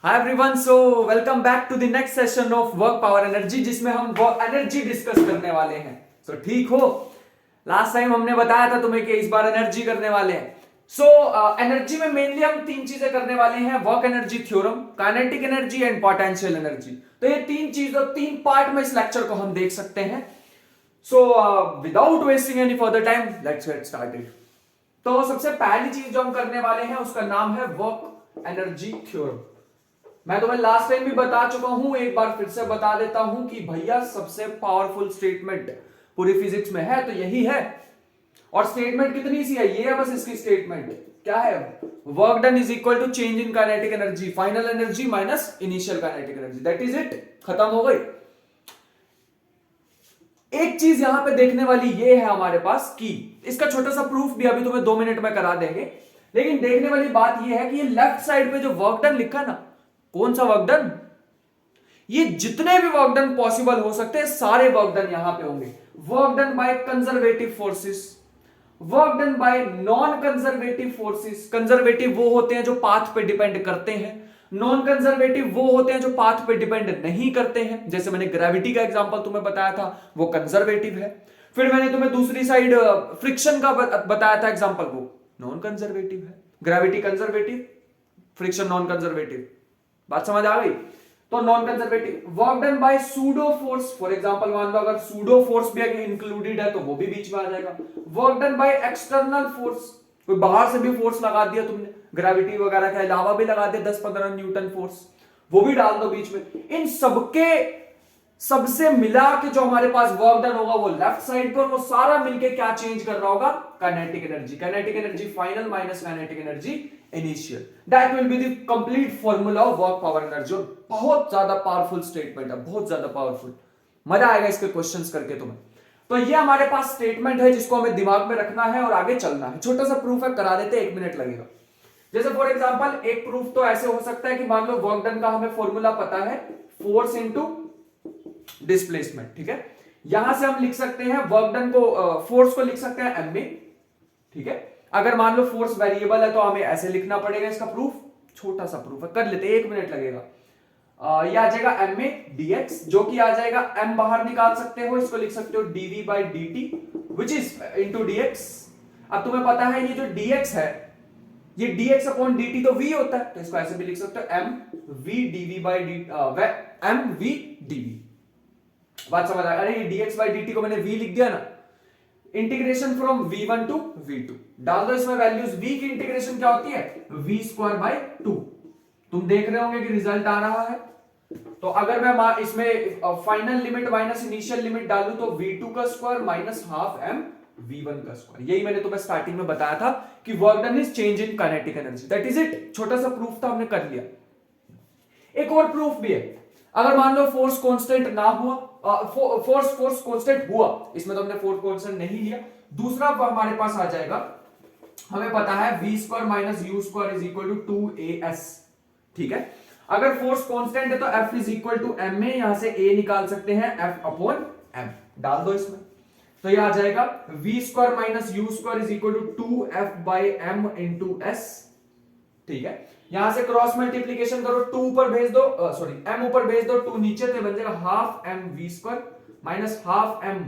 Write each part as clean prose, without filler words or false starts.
Hi everyone, so welcome back to the next session of work power energy, जिसमें हम work energy discuss करने वाले हैं। सो ठीक हो, लास्ट टाइम हमने बताया था तुम्हें कि इस बार एनर्जी करने वाले हैं। सो एनर्जी में मेनली हम तीन चीजें करने वाले हैं: work energy theorem, kinetic energy and potential energy. तो ये तीन चीजों, तीन पार्ट में इस लेक्चर को हम देख सकते हैं। So without wasting any further time, let's get started. तो सबसे पहली चीज जो हम करने वाले हैं उसका नाम है वर्क एनर्जी थ्योरम। मैं तुम्हें लास्ट टाइम भी बता चुका हूं, एक बार फिर से बता देता हूं कि भैया सबसे पावरफुल स्टेटमेंट पूरी फिजिक्स में है तो यही है। और स्टेटमेंट कितनी सी है, ये है बस इसकी स्टेटमेंट। क्या है? Work done is equal to change in kinetic energy, final energy minus initial kinetic energy, that is it, खत्म हो गई। एक चीज यहां पे देखने वाली ये है हमारे पास कि इसका छोटा सा प्रूफ भी अभी तुम्हें 2 मिनट में करा देंगे, लेकिन देखने वाली बात ये है कि ये लेफ्ट साइड पे जो वर्क डन लिखा है ना, कौन सा वर्क डन? ये जितने भी वर्क डन पॉसिबल हो सकते हैं सारे वर्क डन यहां पे होंगे। Work done by conservative forces, work done by non conservative forces. Conservative वो होते हैं जो पाथ पे डिपेंड करते हैं, नॉन कंजर्वेटिव वो होते हैं जो पाथ पे डिपेंड नहीं करते हैं। जैसे मैंने ग्रेविटी का एग्जांपल तुम्हें बताया था, वो कंजर्वेटिव है। फिर मैंने तुम्हें दूसरी साइड फ्रिक्शन का बताया था एग्जांपल, वो नॉन कंजर्वेटिव है। Gravity conservative, friction non conservative. बात समझ आ गई? तो non conservative. Work done by pseudo force, for example मान लो अगर सूडो फोर्स भी अगर इंक्लूडेड है तो वो भी बीच में आ जाएगा। Work done by external force, कोई बाहर से भी फोर्स लगा दिया तुमने, ग्रेविटी वगैरह के अलावा भी लगा दिया 10-15 न्यूटन फोर्स, वो भी डाल दो बीच में। इन सबके सबसे मिला के जो हमारे पास वर्क डन होगा वो लेफ्ट साइड पर, वो सारा मिलके क्या चेंज कर रहा होगा? Kinetic energy. Kinetic energy final minus kinetic energy initial, that will be the complete formula of work power energy. बहुत ज्यादा पावरफुल स्टेटमेंट है, बहुत ज्यादा पावरफुल। मजा आएगा इसके क्वेश्चंस करके तुम्हें। तो ये हमारे पास स्टेटमेंट है जिसको हमें दिमाग में रखना है और आगे चलना है। छोटा सा प्रूफ है, करा देते, 1 मिनट लगेगा। जैसे फॉर एग्जांपल एक प्रूफ तो ऐसे हो सकता है कि मान लो वर्क डन का हमें फॉर्मूला पता है, फोर्स इनटू डिस्प्लेसमेंट। ठीक है, यहां से हम लिख सकते हैं वर्क डन को, फोर्स को लिख सकते हैं एम में। ठीक है, अगर मान लो फोर्स वेरिएबल है तो हमें ऐसे लिखना पड़ेगा। इसका प्रूफ छोटा सा प्रूफ है, कर लेते, 1 मिनट लगेगा। यह आ जाएगा एम में डीएक्स, जो कि आ जाएगा एम बाहर निकाल सकते हो, इसको लिख सकते हो dv by d t which is into dx. अब तुम्हें पता है ये जो dx है, ये dx अपॉन dt तो v होता है, तो इसको ऐसे भी लिख सकते हो m v dv by d, m v dv. बात समझ आ गई? अरे ये dx बाई dt को मैंने v लिख दिया ना। Integration from v1 to v2 डाल दो इसमें वैल्यूज। v की इंटीग्रेशन क्या होती है? v square by 2। तुम देख रहे होंगे कि रिजल्ट आ रहा है। तो अगर मैं इसमें final limit minus initial limit डालूं तो v2 का square minus half m v1 का स्क्वायर। यही मैंने तुम्हें स्टार्टिंग में बताया था कि work done is change in kinetic energy, that is it. छोटा सा प्रूफ था, हमने कर लिया। एक और प्रूफ भी है। अगर मान लो फोर्स कांस्टेंट ना हुआ, फोर्स कांस्टेंट हुआ, इसमें तो हमने फोर्स कांस्टेंट नहीं लिया, दूसरा हमारे पास आ जाएगा, हमें पता है v square minus u square is equal to 2as। ठीक है, अगर फोर्स कांस्टेंट है तो F is equal to m में, यहां से a निकाल सकते हैं, F अपॉन m डाल दो इसमें, तो ये आ जाएगा v square minus u square is equal to 2f by m into s। ठीक है, यहां से क्रॉस मल्टीप्लीकेशन करो, 2 ऊपर भेज दो, सॉरी m ऊपर भेज दो, 2 नीचे, तो बन जाएगा half m v square minus half m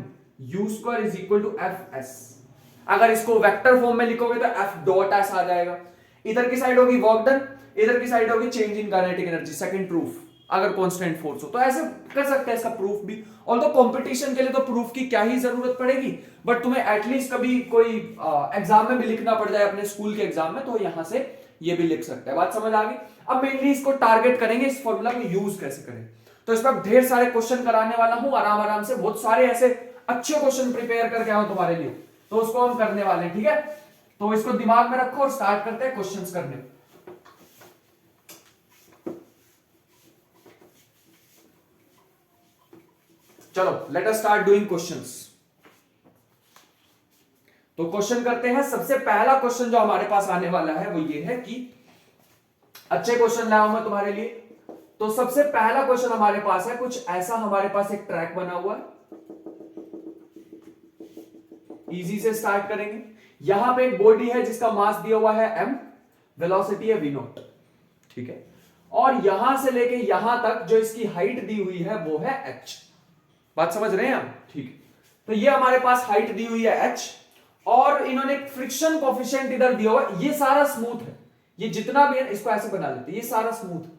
u square is equal to f s. अगर इसको वेक्टर फॉर्म में लिखोगे तो एफ डॉट एस आ जाएगा। इधर की साइड होगी वर्क डन, इधर की साइड होगी change in kinetic energy, second proof, अगर कांस्टेंट फोर्स हो तो ऐसे कर सकते हैं इसका प्रूफ भी। ऑल्दो कंपटीशन के लिए तो प्रूफ की क्या ही जरूरत पड़ेगी, बट तुम्हें एटलीस्ट कभी कोई एग्जाम में भी लिखना पड़ जाए अपने स्कूल के एग्जाम में, तो यहां से ये भी लिख सकते हैं। बात समझ आ गई? अब मेनली इसको टारगेट करेंगे, इस फॉर्मूला को यूज कैसे करें। तो इस पर ढेर सारे क्वेश्चन कराने वाला हूं आराम आराम से, बहुत सारे ऐसे अच्छे क्वेश्चन प्रिपेयर करके आऊं तुम्हारे लिए, तो उसको हम करने वाले हैं। ठीक है, तो इसको दिमाग में रखो और स्टार्ट करते हैं क्वेश्चंस करने। चलो let us start doing questions. तो क्वेश्चन करते हैं। सबसे पहला क्वेश्चन जो हमारे पास आने वाला है वो ये है कि, अच्छे क्वेश्चन लाया हूं मैं तुम्हारे लिए। तो सबसे पहला क्वेश्चन हमारे पास है कुछ ऐसा, हमारे पास एक ट्रैक बना हुआ है, इजी से स्टार्ट करेंगे। यहां पे एक बॉडी है जिसका मास दिया हुआ है m, वेलोसिटी है v0। ठीक है, और यहां से लेके यहां तक जो इसकी हाइट दी हुई है वो है h। बात समझ रहे हैं हम? ठीक है, तो ये हमारे पास हाइट दी हुई है h और इन्होंने फ्रिक्शन कोफिशिएंट इधर दिया हुआ है। ये सारा स्मूथ है, ये जितना भी है इसको ऐसे बना लेते हैं, ये सारा स्मूथ है,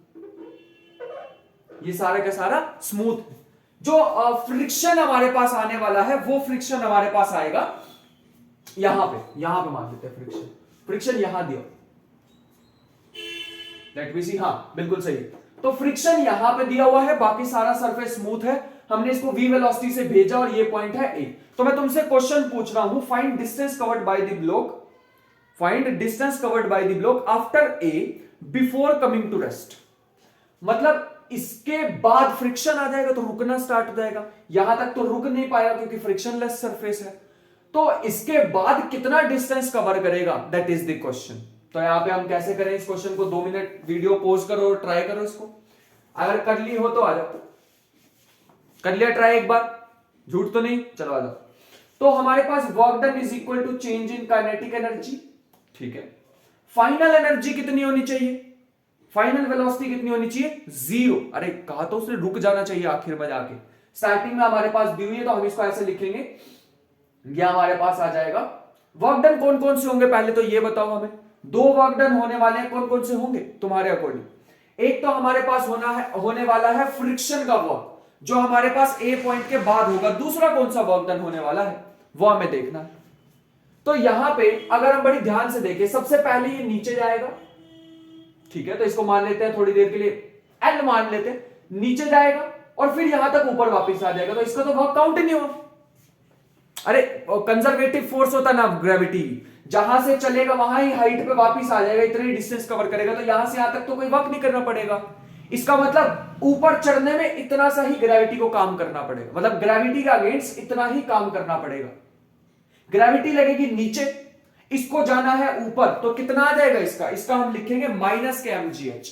ये सारा का सारा स्मूथ है। जो फ्रिक्शन हमारे पास आने वाला है वो फ्रिक्शन हमारे पास आएगा यहां पे मान लेते हैं फ्रिक्शन, फ्रिक्शन यहां दिया, लेट मी सी, हां बिल्कुल सही। तो फ्रिक्शन यहां पे दिया हुआ है, बाकी सारा सरफेस स्मूथ है। हमने इसको v वेलोसिटी से भेजा और ये पॉइंट है a। तो मैं तुमसे क्वेश्चन पूछ रहा हूं, find distance covered by the block, find distance covered by the block after a before coming to rest. मतलब इसके बाद फ्रिक्शन आ जाएगा तो रुकना स्टार्ट हो जाएगा, यहां तक तो रुक नहीं पाएगा क्योंकि फ्रिक्शनलेस सरफेस है। तो इसके बाद कितना डिस्टेंस कवर करेगा, दैट इज द क्वेश्चन। तो यहां पे हम कैसे करें इस क्वेश्चन को, 2 मिनट वीडियो पॉज करो और ट्राई करो इसको, अगर कर ली हो तो आ जाओ, कर लिया ट्राई एक बार, झूठ तो नहीं, चलो आ जाओ। तो हमारे पास work done is equal to change in kinetic energy, ठीक है। फाइनल एनर्जी कितनी होनी चाहिए, फाइनल वेलोसिटी कितनी होनी चाहिए, 0। अरे कहा तो उसने रुक जाना चाहिए आखिर में जाके, स्टार्टिंग में हमारे पास दी हुई है तो हम इसको ऐसे लिखेंगे, ये हमारे पास आ जाएगा। वर्क डन कौन कौन से होंगे पहले तो ये बताओ हमें, 2 वर्क डन होने वाले हैं, कौन कौन से होंगे तुम्हारे अकॉर्डिंग। एक तो हमारे पास होने वाला है फ्रिक्शन का वर्क, जो हमारे पास ए पॉइंट के बाद होगा। दूसरा कौन सा वर्क डन होने वाला है वो हमें देखना है। तो यहां पे अगर हम बड़ी ध्यान से देखें, सबसे पहले ये नीचे जाएगा, ठीक है, तो इसको मान लेते हैं थोड़ी देर के लिए एल मान लेते हैं, नीचे जाएगा और फिर यहां तक ऊपर वापस आ जाएगा, तो इसका तो वर्क काउंट ही नहीं होगा। अरे कंजर्वेटिव फोर्स होता ना ग्रेविटी, जहां से चलेगा वहां ही हाइट पे वापस आ जाएगा, इतनी डिस्टेंस कवर करेगा, तो यहां से यहां तक तो कोई वर्क नहीं करना पड़ेगा। इसका मतलब ऊपर चढ़ने में इतना सा ही ग्रेविटी को काम करना पड़ेगा, मतलब ग्रेविटी का अगेंस्ट इतना ही काम करना पड़ेगा। ग्रेविटी लगेगी नीचे, इसको जाना है ऊपर, तो कितना आ जाएगा इसका हम लिखेंगे माइनस के mgh।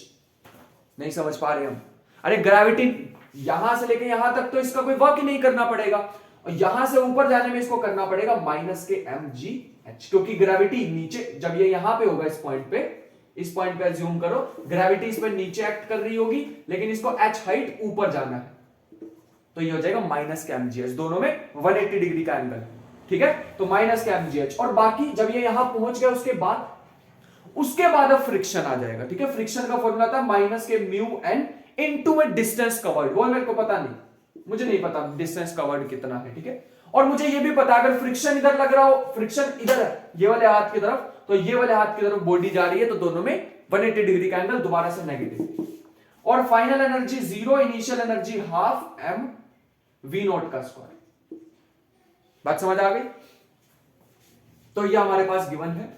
नहीं समझ पा रहे हम, अरे ग्रेविटी यहां से लेके यहां तक तो इसका कोई वर्क ही नहीं करना पड़ेगा, और यहां से ऊपर जाने में इसको करना पड़ेगा माइनस के mgh, क्योंकि ग्रेविटी नीचे, जब ये यहां पे होगा इस पॉइंट पे अज्यूम करो ग्रेविटी इस पे नीचे एक्ट कर रही होगी, लेकिन इसको h हाइट ऊपर जाना है, तो ये हो जाएगा माइनस के mgh, दोनों में 180 डिग्री का एंगल, ठीक है। तो माइनस के mgh, और बाकी जब ये यहां पहुंच गया उसके बाद अब फ्रिक्शन आ जाएगा, ठीक है। फ्रिक्शन का फॉर्मूला था माइनस के म्यू एन इनटू में डिस्टेंस कवर्ड, वो मेरे को पता नहीं, मुझे नहीं पता डिस्टेंस कवर्ड कितना है, ठीक है। और मुझे ये भी पता अगर फ्रिक्शन इधर लग रहा हो, फ्रिक्शन इधर है ये वाले हाथ की तरफ, तो ये वाले हाथ की तरफ बॉडी जा रही है, तो दोनों में 180 डिग्री का एंगल, दोबारा से नेगेटिव। और final energy 0, initial energy half m v not का स्क्वायर। बात समझ आ गई? तो ये हमारे पास गिवन है,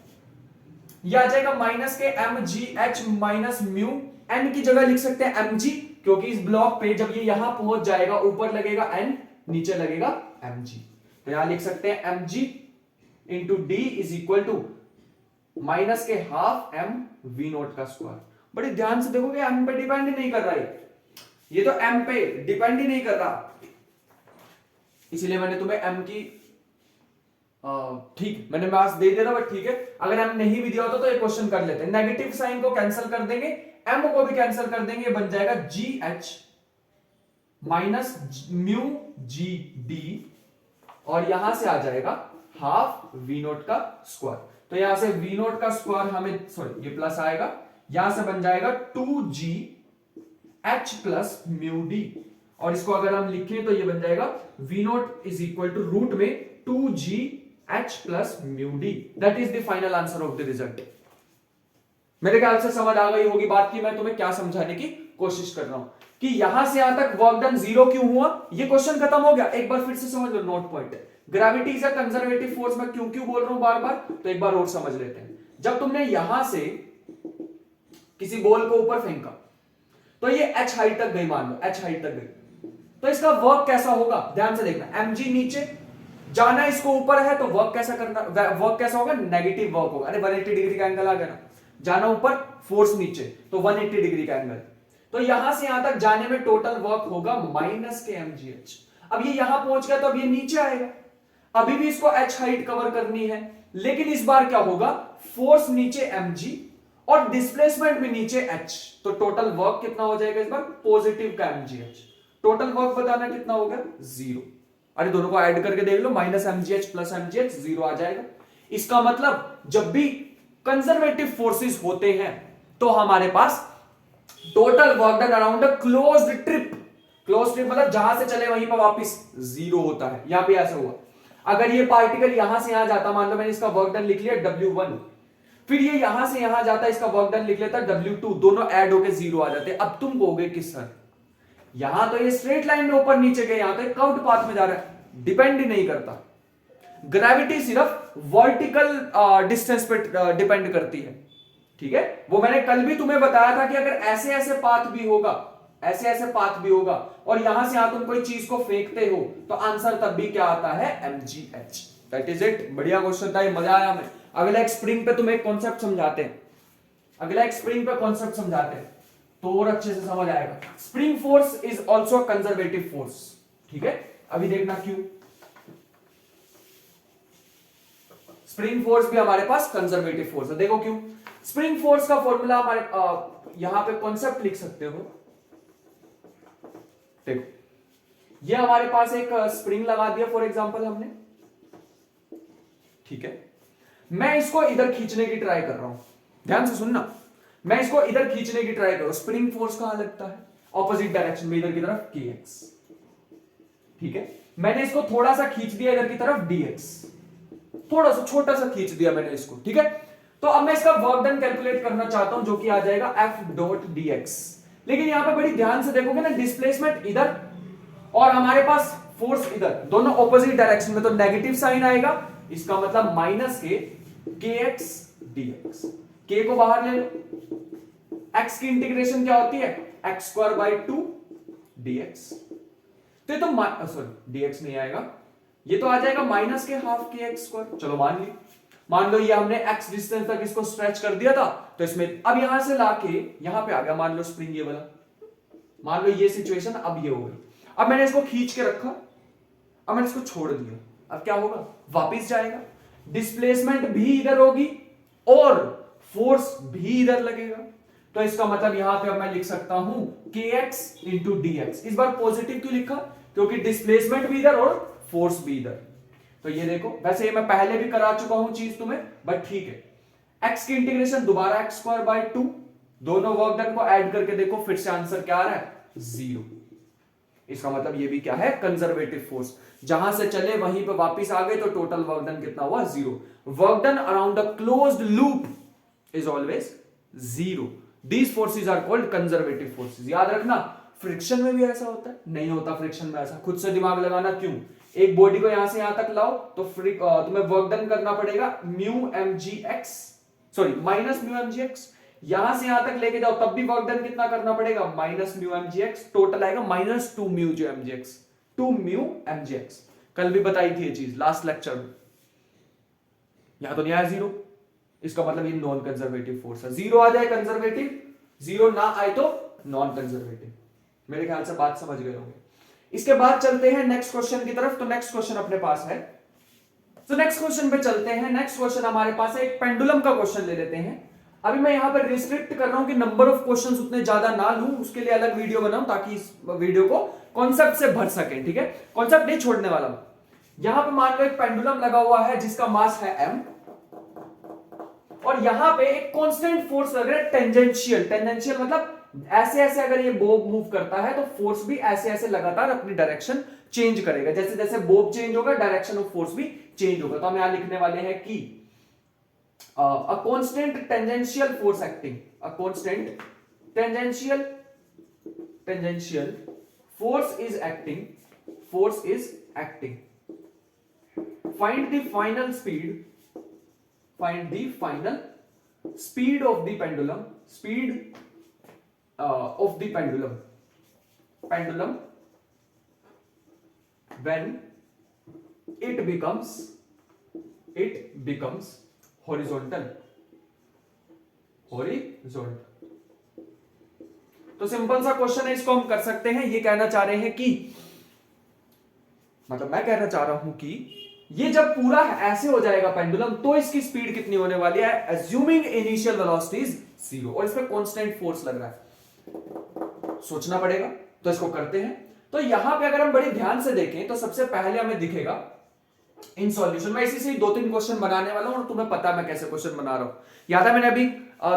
ये आ जाएगा माइनस के mgh माइनस म्यू, n की जगह लिख सकते हैं mg, क्योंकि इस ब्लॉक पे जब ये यहां पहुंच जाएगा ऊपर लगेगा n, नीचे लगेगा mg, तो यहां लिख सकते हैं mg into d is equal to minus के हाफ m v नॉट का स्क्वायर। बड़ी ध्यान से देखोगे m पे डिपेंड ही नहीं कर रहा है, ये तो m पे डिपेंड ही नहीं कर रहा, इसलिए मैंने तुम्हें m की ठीक मैंने मार्क्स दे दिया था, बट ठीक है, अगर m नहीं भी दिया होता तो ये क्वेश्चन कर लेते हैं। नेगेटिव साइन को कैंसिल कर देंगे, m को भी कैंसिल कर देंगे, बन जाएगा gh minus mu G D, और यहां से आ जाएगा हाफ v नोट का स्क्वायर। तो यहां से v नोट का स्क्वायर हमें, सॉरी ये प्लस आएगा, यहां से बन जाएगा 2g h plus mu D, और इसको अगर हम लिखें तो ये बन जाएगा v not is equal to root में 2g h plus mu d, that is the final answer of the result. मेरे ख्याल से समझ आ गई होगी बात की मैं तुम्हें क्या समझाने की कोशिश कर रहा हूं, कि यहां से यहां तक वर्क डन 0 क्यों हुआ, ये क्वेश्चन खत्म हो गया। एक बार फिर से समझ लो note point, gravity is a conservative force, मैं क्यों क्यों बोल रहा हूं बार बार, तो एक बार और समझ लेते हैं। जब तुमने यहां से किसी बॉल को ऊपर फेंका तो ये h हाइट तक गई, मान लो h हाइट तक गई, तो इसका वर्क कैसा होगा, ध्यान से देखना, mg नीचे जाना, इसको ऊपर है तो वर्क कैसा करना, वर्क कैसा होगा, नेगेटिव वर्क होगा। अरे 180 डिग्री का एंगल आ गया ना, जाना ऊपर फोर्स नीचे, तो 180 डिग्री का एंगल, तो यहां से यहां तक जाने में टोटल वर्क होगा माइनस के mgh। अब ये यहां पहुंच गया तो अब ये नीचे आएगा, अभी भी इसको h हाइट कवर करनी है, लेकिन इस बार क्या होगा, फोर्स नीचे mg और डिस्प्लेसमेंट भी नीचे h, तो टोटल वर्क कितना हो जाएगा इस बार पॉजिटिव का mgh। टोटल वर्क बताना कितना हो गया 0। अरे दोनों को ऐड करके देख लो, माइनस mgh प्लस mgh 0 आ जाएगा। इसका मतलब जब भी कंजर्वेटिव फोर्सेस होते हैं तो हमारे पास total work done around a closed trip, close trip मतलब जहां से चले वहीं पर वापस 0 होता है। यहां पे ऐसा हुआ, अगर ये पार्टिकल यहां से यहां जाता, मान लो मैंने इसका वर्क डन लिख लिया W1, फिर ये यहां से यहां जाता, इसका वर्क डन लिख लेता W2, दोनों ऐड होके 0 आ जाते। अब तुम कहोगे कि सर यहां तो ये स्ट्रेट लाइन में ऊपर नीचे गए, यहां तो एक कर्व्ड पाथ में जा रहा है। डिपेंड ही नहीं करता, ग्रेविटी सिर्फ वर्टिकल डिस्टेंस पे डिपेंड करती है, ठीक है। वो मैंने कल भी तुम्हें बताया था कि अगर ऐसे ऐसे पाथ भी होगा, ऐसे ऐसे पाथ भी होगा और यहां से यहां तुम कोई चीज को फेंकते हो तो आंसर तब भी क्या आता है mgh। That is it. बढ़िया क्वेश्चन था ये, मजा आया हमें। अगला एक स्प्रिंग पे तुम्हें कॉन्सेप्ट समझाते हैं, अगला एक स्प्रिंग पे कॉन्सेप्ट समझाते हैं तो और अच्छे से समझ आएगा। Spring force is also conservative force, ठीक है। अभी देखना क्यों। स्प्रिंग फोर्स भी हमारे पास कंजर्वेटिव फोर्स है, देखो क्यों। स्प्रिंग फोर्स का फॉर्मूला हमारे यहां पे कॉन्सेप्ट लिख सकते हो। देखो ये हमारे पास एक स्प्रिंग लगा दिया फॉर एग्जांपल हमने, ठीक है। मैं इसको इधर खींचने की ट्राई कर रहा हूं, ध्यान से सुनना। मैं इसको इधर खींचने की ट्राई कर रहा हूं, स्प्रिंग फोर्स कहां लगता है ऑपोजिट डायरेक्शन में, इधर की तरफ kx, ठीक है। मैंने इसको थोड़ा सा खींच दिया इधर की तरफ dx, थोड़ा सा छोटा सा खींच दिया मैंने इसको, ठीक है। तो अब मैं इसका वर्क डन कैलकुलेट करना चाहता हूं जो कि आ जाएगा f डॉट dx। लेकिन यहां पे बड़ी ध्यान से देखोगे ना, डिस्प्लेसमेंट इधर और हमारे पास फोर्स इधर, दोनों ऑपोजिट डायरेक्शन में, तो नेगेटिव साइन आएगा। इसका मतलब माइनस के kx dx, k को बाहर ले लो, x की इंटीग्रेशन क्या होती है x स्क्वायर बाई 2 dx। तो ये तो सॉरी dx नहीं आएगा, ये तो आ जाएगा माइनस के हाफ के एक्स स्क्वायर। चलो मान लो ये हमने x डिस्टेंस तक इसको स्ट्रेच कर दिया था, तो इसमें अब यहां से लाके यहां पे आ गया, मान लो स्प्रिंग ये वाला, मान लो ये सिचुएशन अब ये हो गई। अब मैंने इसको खींच के रखा, अब मैंने इसको छोड़ दिया, अब क्या होगा वापिस जाएगा, डिस्प्लेसमेंट भी इधर होगी और फोर्स भी इधर लगेगा। तो इसका मतलब यहां पे अब मैं लिख सकता हूं kx इंटू dx। इस बार पॉजिटिव क्यों लिखा, क्योंकि डिस्प्लेसमेंट भी इधर और फोर्स भी इधर। तो ये देखो, वैसे ये मैं पहले भी करा चुका हूं चीज तुम्हें, बट ठीक है। x की इंटीग्रेशन दोबारा x स्क्वायर बाई 2, दोनों वर्क डन को ऐड करके देखो, फिर से आंसर क्या आ रहा है 0। इसका मतलब ये भी क्या है कंजर्वेटिव फोर्स, जहां से चले वहीं पे वापस आ गए, तो टोटल वर्क डन कितना हुआ 0। Work done around a closed loop is always 0। These forces are called conservative forces. याद रखना, फ्रिक्शन में भी ऐसा होता है, नहीं होता फ्रिक्शन में ऐसा, खुद से दिमाग लगाना क्यों। एक बॉडी को यहां से यहां तक लाओ तो तुम्हें वर्क डन करना पड़ेगा mu mgx, sorry minus mu mgx। यहां से यहां तक लेके जाओ तब भी वर्क डन कितना करना पड़ेगा माइनस म्यू mgx, टोटल आएगा माइनस 2 म्यू जो mgx, 2 म्यू mgx। कल भी बताई थी ये चीज लास्ट लेक्चर में। यहां तो नहीं आया 0, इसका मतलब ये नॉन कंजर्वेटिव फोर्स है। 0 आ जाए कंजर्वेटिव, 0 ना आए तो नॉन कंजर्वेटिव। मेरे ख्याल से बात समझ गए होंगे। इसके बाद चलते हैं नेक्स्ट क्वेश्चन की तरफ। तो नेक्स्ट क्वेश्चन अपने पास है, तो नेक्स्ट क्वेश्चन पे चलते हैं। नेक्स्ट क्वेश्चन हमारे पास है, एक पेंडुलम का क्वेश्चन ले लेते हैं। अभी मैं यहां पर रिस्ट्रिक्ट कर रहा हूं कि नंबर ऑफ क्वेश्चंस उतने ज्यादा ना लूं, उसके लिए अलग वीडियो बनाऊं ताकि इस वीडियो को कॉन्सेप्ट से भर सके, ठीक है। कॉन्सेप्ट नहीं छोड़ने वाला। यहां पे मान लो एक पेंडुलम लगा हुआ है जिसका मास है m, और यहां पे एक कांस्टेंट फोर्स लग रहा है टेंजेंशियल। टेंजेंशियल मतलब ऐसे ऐसे अगर ये बोब मूव करता है तो फोर्स भी ऐसे ऐसे लगातार अपनी डायरेक्शन चेंज करेगा। जैसे जैसे बोब चेंज होगा डायरेक्शन ऑफ फोर्स भी चेंज होगा। तो हम यहां लिखने वाले हैं कि a constant tangential force acting, a constant tangential force is acting, find the final speed of the pendulum, when it becomes horizontal। तो सिंपल सा क्वेश्चन है, इसको हम कर सकते हैं। ये कहना चाह रहे हैं कि, मतलब मैं कहना चाह रहा हूं कि ये जब पूरा ऐसे हो जाएगा पेंडुलम, तो इसकी स्पीड कितनी होने वाली है, अज्यूमिंग इनिशियल वेलोसिटी इज 0, और इसमें कांस्टेंट फोर्स लग रहा है, सोचना पड़ेगा। तो इसको करते हैं। तो यहां पे अगर हम बड़ी ध्यान से देखें तो सबसे पहले हमें दिखेगा इन सॉल्यूशन, मैं इसी से 2-3 क्वेश्चन बनाने वाला हूं और तुम्हें पता है मैं कैसे क्वेश्चन बना रहा हूं। याद है मैंने अभी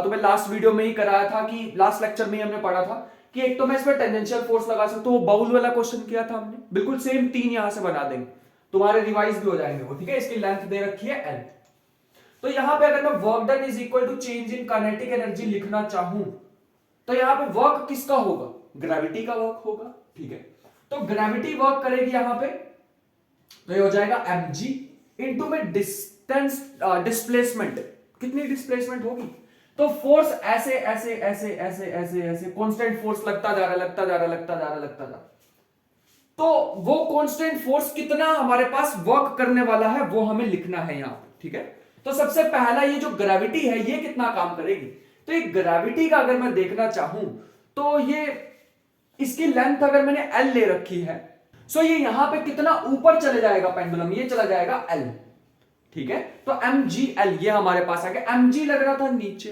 तुम्हें लास्ट वीडियो में ही कराया था, कि लास्ट लेक्चर में ही हमने पढ़ा था कि एक तो मैं इसमें टेंजेंशियल फोर्स लगा सकता हूं, वो बाउल वाला क्वेश्चन किया था हमने, बिल्कुल सेम 3 यहां से बना देंगे, तुम्हारे रिवाइज भी हो जाएंगे वो, ठीक है। इसकी लेंथ दे रखी है L। तो यहां पे अगर मैं work done is equal to change in kinetic energy लिखना चाहूं, तो यहां पे वर्क किसका होगा, ग्रेविटी का वर्क होगा, ठीक है। तो ग्रेविटी वर्क करेगी यहां पे, तो ये हो जाएगा mg इनटू में डिस्टेंस डिस्प्लेसमेंट, कितनी डिस्प्लेसमेंट होगी, तो फोर्स ऐसे ऐसे ऐसे ऐसे ऐसे ऐसे कांस्टेंट फोर्स लगता जा रहा लगता जा रहा लगता जा रहा लगता जा रहा, तो वो कांस्टेंट फोर्स कितना हमारे पास वर्क करने वाला है वो हमें लिखना है यहां, ठीक है। तो सबसे पहला ये जो ग्रेविटी है ये कितना काम करेगी, तो ये ग्रेविटी का अगर मैं देखना चाहूं तो ये इसकी लेंथ अगर मैंने L ले रखी है, सो ये यहां पे कितना ऊपर चले जाएगा पेंडुलम, ये चला जाएगा L, ठीक है। तो mgl ये हमारे पास आ गया, mg लग रहा था नीचे,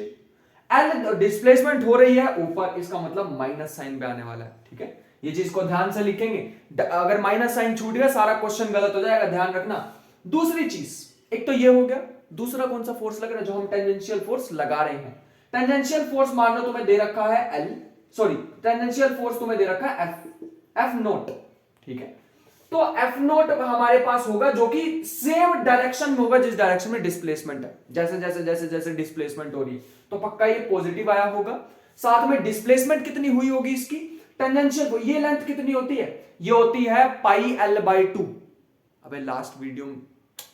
L डिस्प्लेसमेंट हो रही है ऊपर, इसका मतलब माइनस साइन पे आने वाला है, ठीक है। ये चीज को ध्यान से लिखेंगे, अगर माइनस साइन छूट गया सारा क्वेश्चन गलत हो जाएगा, ध्यान रखना। दूसरी चीज, एक तो ये हो गया, दूसरा कौन सा फोर्स लग रहा है, जो हम टेंजेंशियल फोर्स लगा रहे हैं। टेंजेंशियल फोर्स मान लो तुम्हें दे रखा है L, सॉरी टेंजेंशियल फोर्स तुम्हें दे रखा है F नोट, ठीक है। तो F नोट हमारे पास होगा जो कि सेम डायरेक्शन में होगा जिस डायरेक्शन में डिस्प्लेसमेंट है, जैसे जैसे जैसे जैसे डिस्प्लेसमेंट हो रही है तो पक्का ये पॉजिटिव आया होगा। साथ में डिस्प्लेसमेंट कितनी हुई होगी इसकी, टेंजेंशियल, ये लेंथ कितनी होती है, ये होती है पाई L/2। अबे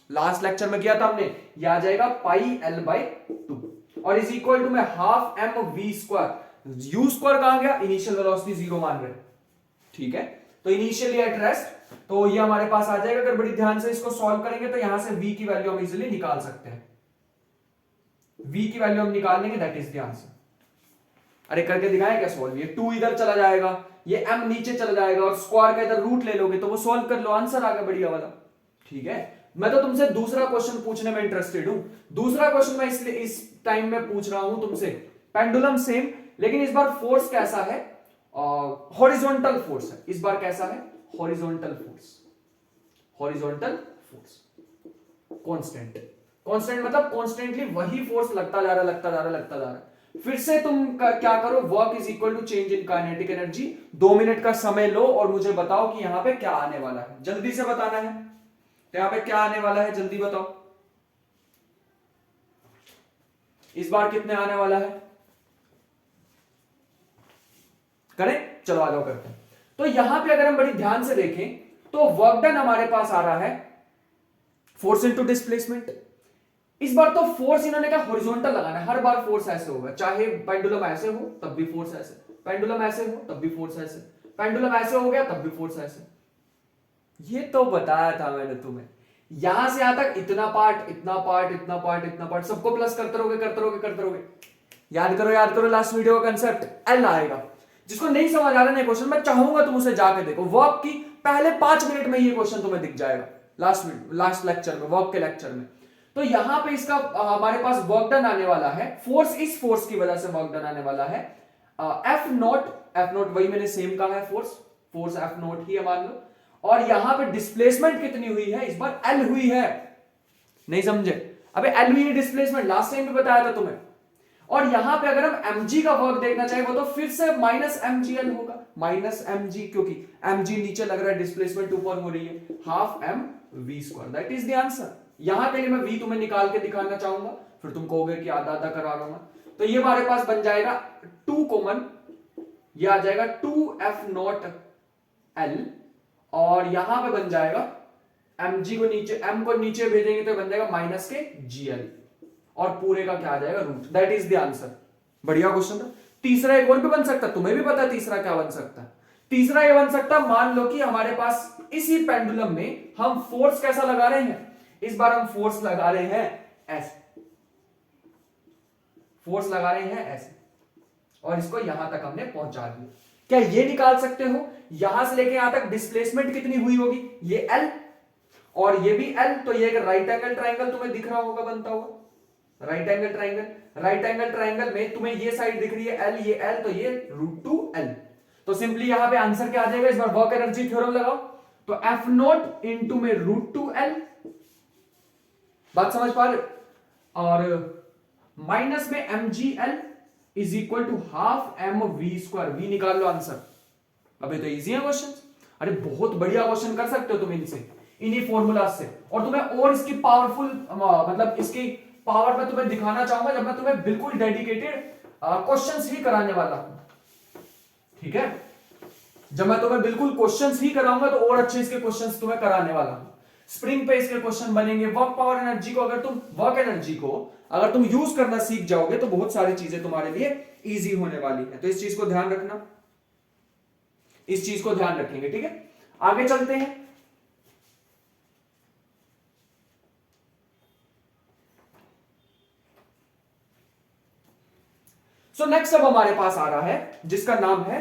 लास्ट लेक्चर में किया था हमने, ये आ जाएगा पाई L/2, और इज इक्वल टू में हाफ mv², u स्क्वायर कहां गया, इनिशियल वेलोसिटी 0 मान रहे, ठीक है। तो इनिशियली एट रेस्ट, तो ये हमारे पास आ जाएगा। अगर बड़ी ध्यान से इसको सॉल्व करेंगे तो यहां से v की वैल्यू हम इजीली निकाल सकते हैं, v की वैल्यू हम निकाल लेंगे, दैट इज द आंसर। अरे करके दिखाएं क्या सॉल्व, ये 2 इधर चला जाएगा, ये m नीचे चला जाएगा, और स्क्वायर का इधर रूट ले लोगे तो वो सॉल्व कर लो, आंसर आ गया बढ़िया वाला, ठीक है। मैं तो तुमसे दूसरा क्वेश्चन पूछने में इंटरेस्टेड हूं। दूसरा क्वेश्चन मैं इसलिए इस टाइम में पूछ रहा हूं तुमसे, पेंडुलम सेम, लेकिन इस बार फोर्स कैसा है, हॉरिजॉन्टल फोर्स है इस बार, कैसा है, horizontal force, horizontal force constant, constant मतलब कांस्टेंटली वही फोर्स लगता जा रहा लगता जा रहा लगता जा रहा। फिर से तुम क्या करो, work is equal to change in kinetic energy, 2 minute का समय लो और मुझे बताओ कि यहां पे क्या आने वाला है, जल्दी से बताना है, तो यहां पे क्या आने वाला है जल्दी बताओ, इस बार कितने आने वाला है, करें, चलो आ जाओ करते हैं। तो यहां पे अगर हम बड़ी ध्यान से देखें तो वर्क डन हमारे पास आ रहा है फोर्स इनटू डिस्प्लेसमेंट। इस बार तो फोर्स इन्होंने कहा हॉरिजॉन्टल लगाना है, हर बार फोर्स ऐसे होगा, चाहे पेंडुलम ऐसे हो तब भी फोर्स ऐसे, पेंडुलम ऐसे हो तब भी फोर्स ऐसे, पेंडुलम ऐसे हो गया तब भी फोर्स ऐसे। ये तो बताया था मैंने तुम्हें, यहां से यहां तक इतना पार्ट इतना पार्ट इतना पार्ट इतना पार्ट, सबको प्लस करते रहोगे करते रहोगे करते रहोगे। याद करो लास्ट वीडियो का कंसेप्ट, एल आएगा। जिसको नहीं समझ आ रहा है क्वेश्चन, मैं चाहूंगा तुम उसे जाके देखो, वर्क की पहले 5 मिनट में ये क्वेश्चन तुम्हें दिख जाएगा लास्ट लेक्चर में, वर्क के लेक्चर में। तो यहां पे इसका हमारे पास वर्क डन आने वाला है, फोर्स, इस फोर्स की वजह से वर्क डन आने वाला है एफ नॉट वही मैंने सेम कहा है, फोर्स एफ नॉट ही है मान लो। और यहां पे डिस्प्लेसमेंट कितनी हुई है इस बार, एल हुई है, नहीं समझे, अबे एल हुई है डिस्प्लेसमेंट, लास्ट टाइम भी बताया था तुम्हें। और यहां पे अगर हम mg का वर्क देखना चाहें वो तो फिर से माइनस mgl होगा, माइनस mg, क्योंकि mg नीचे लग रहा है, डिस्प्लेसमेंट ऊपर हो रही है, half m v², that is the answer. यहां के लिए मैं v तुम्हें निकाल के दिखाना चाहूंगा, फिर तुम कहोगे कि आधा आधा करा रहा हूं मैं। तो ये हमारे पास बन जाएगा 2 कॉमन, ये आ जाएगा 2f0l, और यहां पे बन जाएगा mg को नीचे, m को नीचे भेजेंगे तो बन जाएगा माइनस के gl, और पूरे का क्या आ जाएगा root, that is the answer. बढ़िया क्वेश्चन था। तीसरा एक और भी बन सकता, तुम्हें भी पता है तीसरा क्या बन सकता है। तीसरा ये बन सकता, मान लो कि हमारे पास इसी पेंडुलम में हम फोर्स कैसा लगा रहे हैं, इस बार हम फोर्स लगा रहे हैं ऐसे, फोर्स लगा रहे हैं ऐसे, और इसको यहां तक हमने पहुंचा दिया। क्या ये निकाल सकते हो, यहां से लेके यहां तक डिस्प्लेसमेंट कितनी हुई होगी, ये L, और ये भी L, तो ये एक राइट एंगल ट्राइंगल तुम्हें दिख रहा होगा बनता हुआ, right angle triangle. Right angle triangle में तुम्हें ये साइड दिख रही है L, ये L, तो ये √2L। तो सिंपली यहां पे आंसर क्या आ जाएगा, इस बार वर्क एनर्जी थ्योरम लगाओ, तो F0 इंटू में √2L, बात समझ पा रहे हो, और माइनस में mgl is equal to half mv², v निकाल लो आंसर। अबे तो इजी है क्वेश्चन, अरे बहुत बढ़िया क्वेश्चन कर सकते हो तुम इनसे, इन्हीं फॉर्मूला से। और तुम्हें और इसकी पावरफुल मतलब इसकी पावर में तुम्हें दिखाना चाहूंगा जब मैं तुम्हें बिल्कुल डेडिकेटेड क्वेश्चंस ही कराने वाला हूं, ठीक है। जब मैं तुम्हें बिल्कुल क्वेश्चंस ही कराऊंगा तो और अच्छे इसके क्वेश्चंस तुम्हें कराने वाला हूं। स्प्रिंग पे इसके क्वेश्चन बनेंगे। वर्क पावर एनर्जी को अगर तुम यूज करना सीख जाओगे तो बहुत सारी चीजें तुम्हारे लिए इजी होने वाली है। तो इस चीज को ध्यान रखना, इस चीज को ध्यान रखेंगे, ठीक है। आगे चलते हैं। सो नेक्स्ट अब हमारे पास आ रहा है जिसका नाम है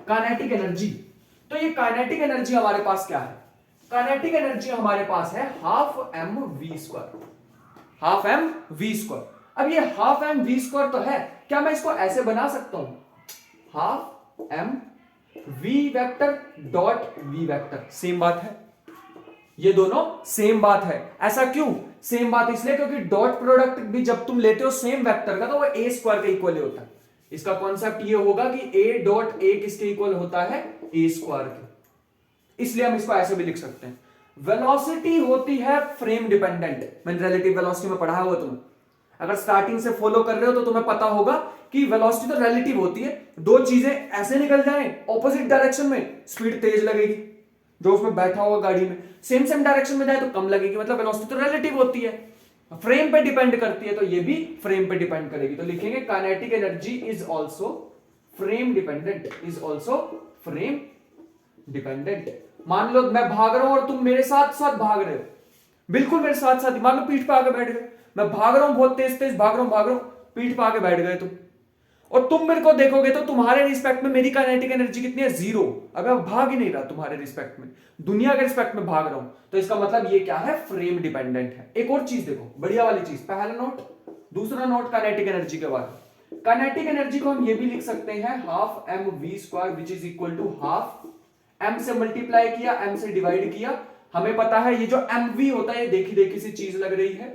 काइनेटिक एनर्जी। तो ये काइनेटिक एनर्जी हमारे पास क्या है, काइनेटिक एनर्जी हमारे पास है हाफ mv², हाफ mv²। अब ये हाफ mv² तो है, क्या मैं इसको ऐसे बना सकता हूं, half mv vector dot v vector, same बात है, ये दोनों सेम बात है। ऐसा क्यों सेम बात, इसलिए क्योंकि डॉट प्रोडक्ट भी जब तुम लेते हो सेम वेक्टर का तो वो a² के इक्वल होता है। इसका कॉन्सेप्ट ये होगा कि a डॉट a किसके इक्वल होता है, a² के, इसलिए हम इसको ऐसे भी लिख सकते हैं। वेलोसिटी होती है फ्रेम डिपेंडेंट, मैंने रिलेटिव वेलोसिटी में पढ़ा हुआ तुम्हें, अगर स्टार्टिंग से फॉलो कर रहे हो तो तुम्हें पता होगा कि वेलोसिटी तो रिलेटिव होती है। दो चीजें ऐसे निकल जाएं ऑपोजिट डायरेक्शन में, स्पीड तेज लगेगी, जो उसमें बैठा होगा गाड़ी में सेम डायरेक्शन में जाए तो कम लगेगी, मतलब वेलोसिटी तो रिलेटिव होती है, फ्रेम पे डिपेंड करती है, तो ये भी फ्रेम पे डिपेंड करेगी। तो लिखेंगे kinetic energy is also frame dependent, is also frame dependent. मान लो मैं भाग रहा हूं और तुम मेरे साथ साथ भाग रहे हो, बिल्कुल मेरे साथ साथ, मान लो पीठ पे आके बैठ गए, मैं भाग रहा हूं बहुत तेज तेज भाग रहा हूं, पीठ पे आके बैठ गए तुम, और तुम मेरे को देखोगे तो तुम्हारे रिस्पेक्ट में मेरी काइनेटिक एनर्जी कितनी है, 0। अब मैं भाग ही नहीं रहा तुम्हारे रिस्पेक्ट में, दुनिया के रिस्पेक्ट में भाग रहा हूं, तो इसका मतलब ये क्या है, फ्रेम डिपेंडेंट है। एक और चीज देखो, बढ़िया वाली चीज, पहला नोट, दूसरा नोट काइनेटिक एनर्जी के बाद। काइनेटिक एनर्जी को हम ये भी लिख सकते हैं half mv² which is equal to half m से मल्टीप्लाई किया, m से डिवाइड किया, हमें पता है ये जो mv होता है, ये देखी देखी सी चीज लग रही है,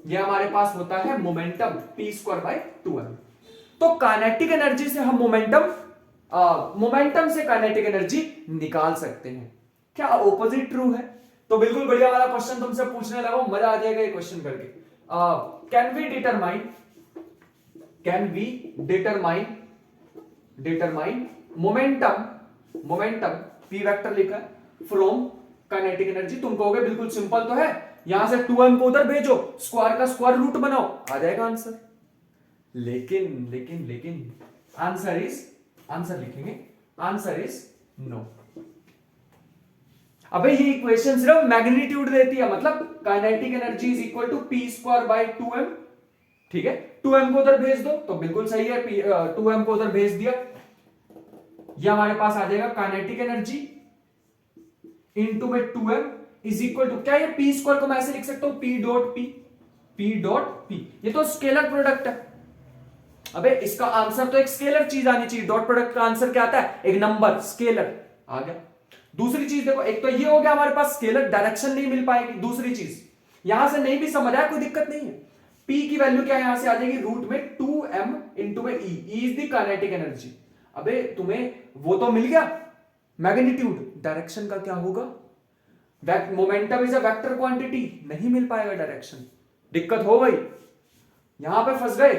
ये हमारे पास होता है मोमेंटम p²/2m। तो काइनेटिक एनर्जी से हम मोमेंटम से काइनेटिक एनर्जी निकाल सकते हैं। क्या ऑपोजिट ट्रू है? तो बिल्कुल बढ़िया वाला क्वेश्चन तुमसे पूछने लगा, मजा आ जाएगा ये क्वेश्चन करके। Can we determine momentum p vector लिखा है फ्रॉम काइनेटिक एनर्जी। तुम कहोगे बिल्कुल सिंपल तो है, यहां से 2m को उधर भेजो, स्क्वायर का स्क्वायर रूट बनाओ, आ जाएगा आंसर। लेकिन आंसर लिखेंगे, आंसर इज नो। अबे ये इक्वेशन सिर्फ मैग्नीट्यूड देती है, मतलब kinetic energy is equal to p²/2m, ठीक है। 2m को उधर भेज दो तो बिल्कुल सही है, 2m को उधर भेज दिया, ये हमारे पास आ जाएगा काइनेटिक एनर्जी इनटू में 2m इज इक्वल टू, क्या ये p² को मैं ऐसे लिख सकता हूं, p.p, ये तो स्केलर प्रोडक्ट है। अबे इसका आंसर तो एक स्केलर चीज आनी चाहिए, डॉट प्रोडक्ट का आंसर क्या आता है, एक नंबर, स्केलर आ गया। दूसरी चीज देखो, एक तो ये हो गया हमारे पास स्केलर, डायरेक्शन नहीं मिल पाएगी। दूसरी चीज यहां से नहीं भी समझ आया कोई दिक्कत नहीं है, p की वैल्यू क्या यहां से आ जाएगी, रूट में 2m इंटू में e is the kinetic energy. अबे तुम्हें वो तो मिल गया मैग्नीट्यूड, डायरेक्शन का क्या होगा, momentum is a vector quantity, नहीं मिल पाएगा डायरेक्शन, दिक्कत हो गई, यहां पे फंस गए।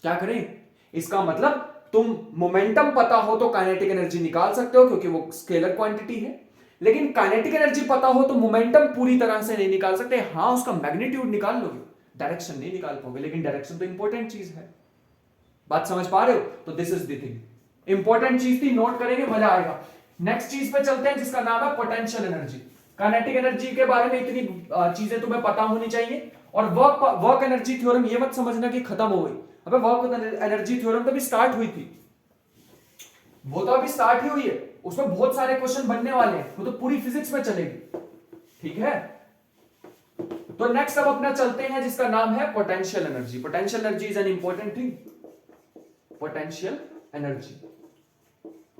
क्या करें, इसका मतलब तुम मोमेंटम पता हो तो काइनेटिक एनर्जी निकाल सकते हो क्योंकि वो स्केलर क्वांटिटी है, लेकिन काइनेटिक एनर्जी पता हो तो मोमेंटम पूरी तरह से नहीं निकाल सकते। हां उसका मैग्नीट्यूड निकाल लोगे, डायरेक्शन नहीं निकाल पाओगे, लेकिन डायरेक्शन तो इंपॉर्टेंट चीज है, बात समझ पा रहे हो। तो this is the thing, important चीज थी, नोट करेंगे, मजा आएगा। नेक्स्ट चीज पे चलते हैं जिसका नाम है पोटेंशियल एनर्जी। काइनेटिक एनर्जी के बारे में इतनी चीजें तुम्हें पता होनी चाहिए। और वर्क एनर्जी थ्योरम ये मत समझना कि खत्म हो गई, अबे वर्क एनर्जी थ्योरम तो भी स्टार्ट हुई थी, वो तो अभी स्टार्ट ही हुई है, उसमें बहुत सारे क्वेश्चन बनने वाले हैं, वो तो पूरी फिजिक्स में चलेगी, ठीक है। तो नेक्स्ट अब अपना चलते हैं जिसका नाम है potential energy. Potential energy is an important thing. Potential energy,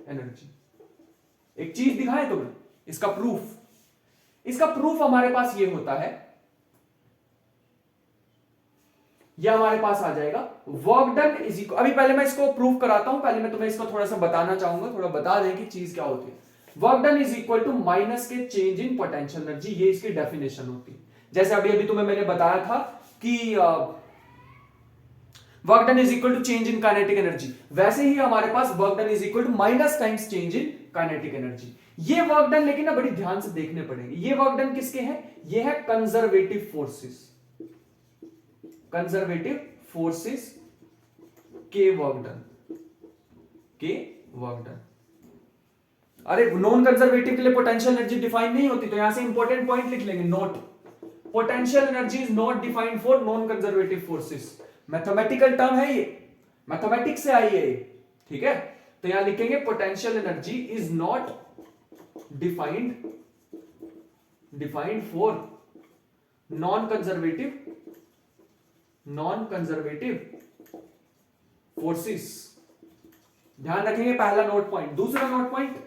energy एक चीज दिखाए तुम्हें, इसका प्रूफ, इसका प्रूफ हमारे पास ये होता है, ये हमारे पास आ जाएगा वर्क डन इज इक्वल, अभी पहले मैं इसको प्रूफ कराता हूं, पहले मैं तुम्हें इसको थोड़ा सा बताना चाहूंगा, थोड़ा बता दें कि चीज क्या होती है। Work done is equal to minus के चेंज इन पोटेंशियल एनर्जी, ये इसकी डेफिनेशन होती है। जैसे अभी अभी तुम्हें मैंने बताया था कि work done is equal to change in kinetic energy, वैसे ही हमारे पास work done is equal to minus times change in kinetic energy. ये वर्क डन लेकिन ना बड़ी ध्यान से देखने पड़ेंगे, ये वर्क डन किसके हैं, ये है कंजर्वेटिव फोर्सेस, कंजर्वेटिव फोर्सेस के वर्क डन, के वर्क डन। अरे नॉन कंजर्वेटिव के लिए पोटेंशियल एनर्जी डिफाइन नहीं होती, तो यहां से इंपॉर्टेंट पॉइंट लिख लेंगे, note potential energy is not defined for non conservative forces. Mathematical term है ये, मैथमेटिक्स से आई है ये, ठीक है। तो यहां लिखेंगे potential energy is not defined for non conservative forces. ध्यान रखेंगे पहला नोट पॉइंट। दूसरा नोट पॉइंट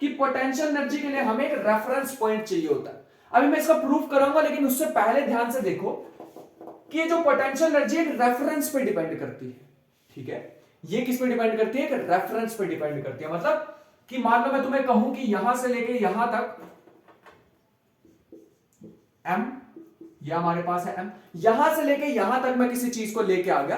कि पोटेंशियल एनर्जी के लिए हमें एक रेफरेंस पॉइंट चाहिए होता है। अभी मैं इसका प्रूफ करूंगा, लेकिन उससे पहले ध्यान से देखो कि ये जो पोटेंशियल एनर्जी एक रेफरेंस पे डिपेंड करती है, ठीक है। ये किस पे डिपेंड करती है, एक रेफरेंस पे डिपेंड करती है। मतलब कि मान लो मैं तुम्हें कहूं कि यहां से लेके यहां तक m, यह हमारे पास है m, यहां से लेके यहां तक मैं किसी चीज को लेके आ गया,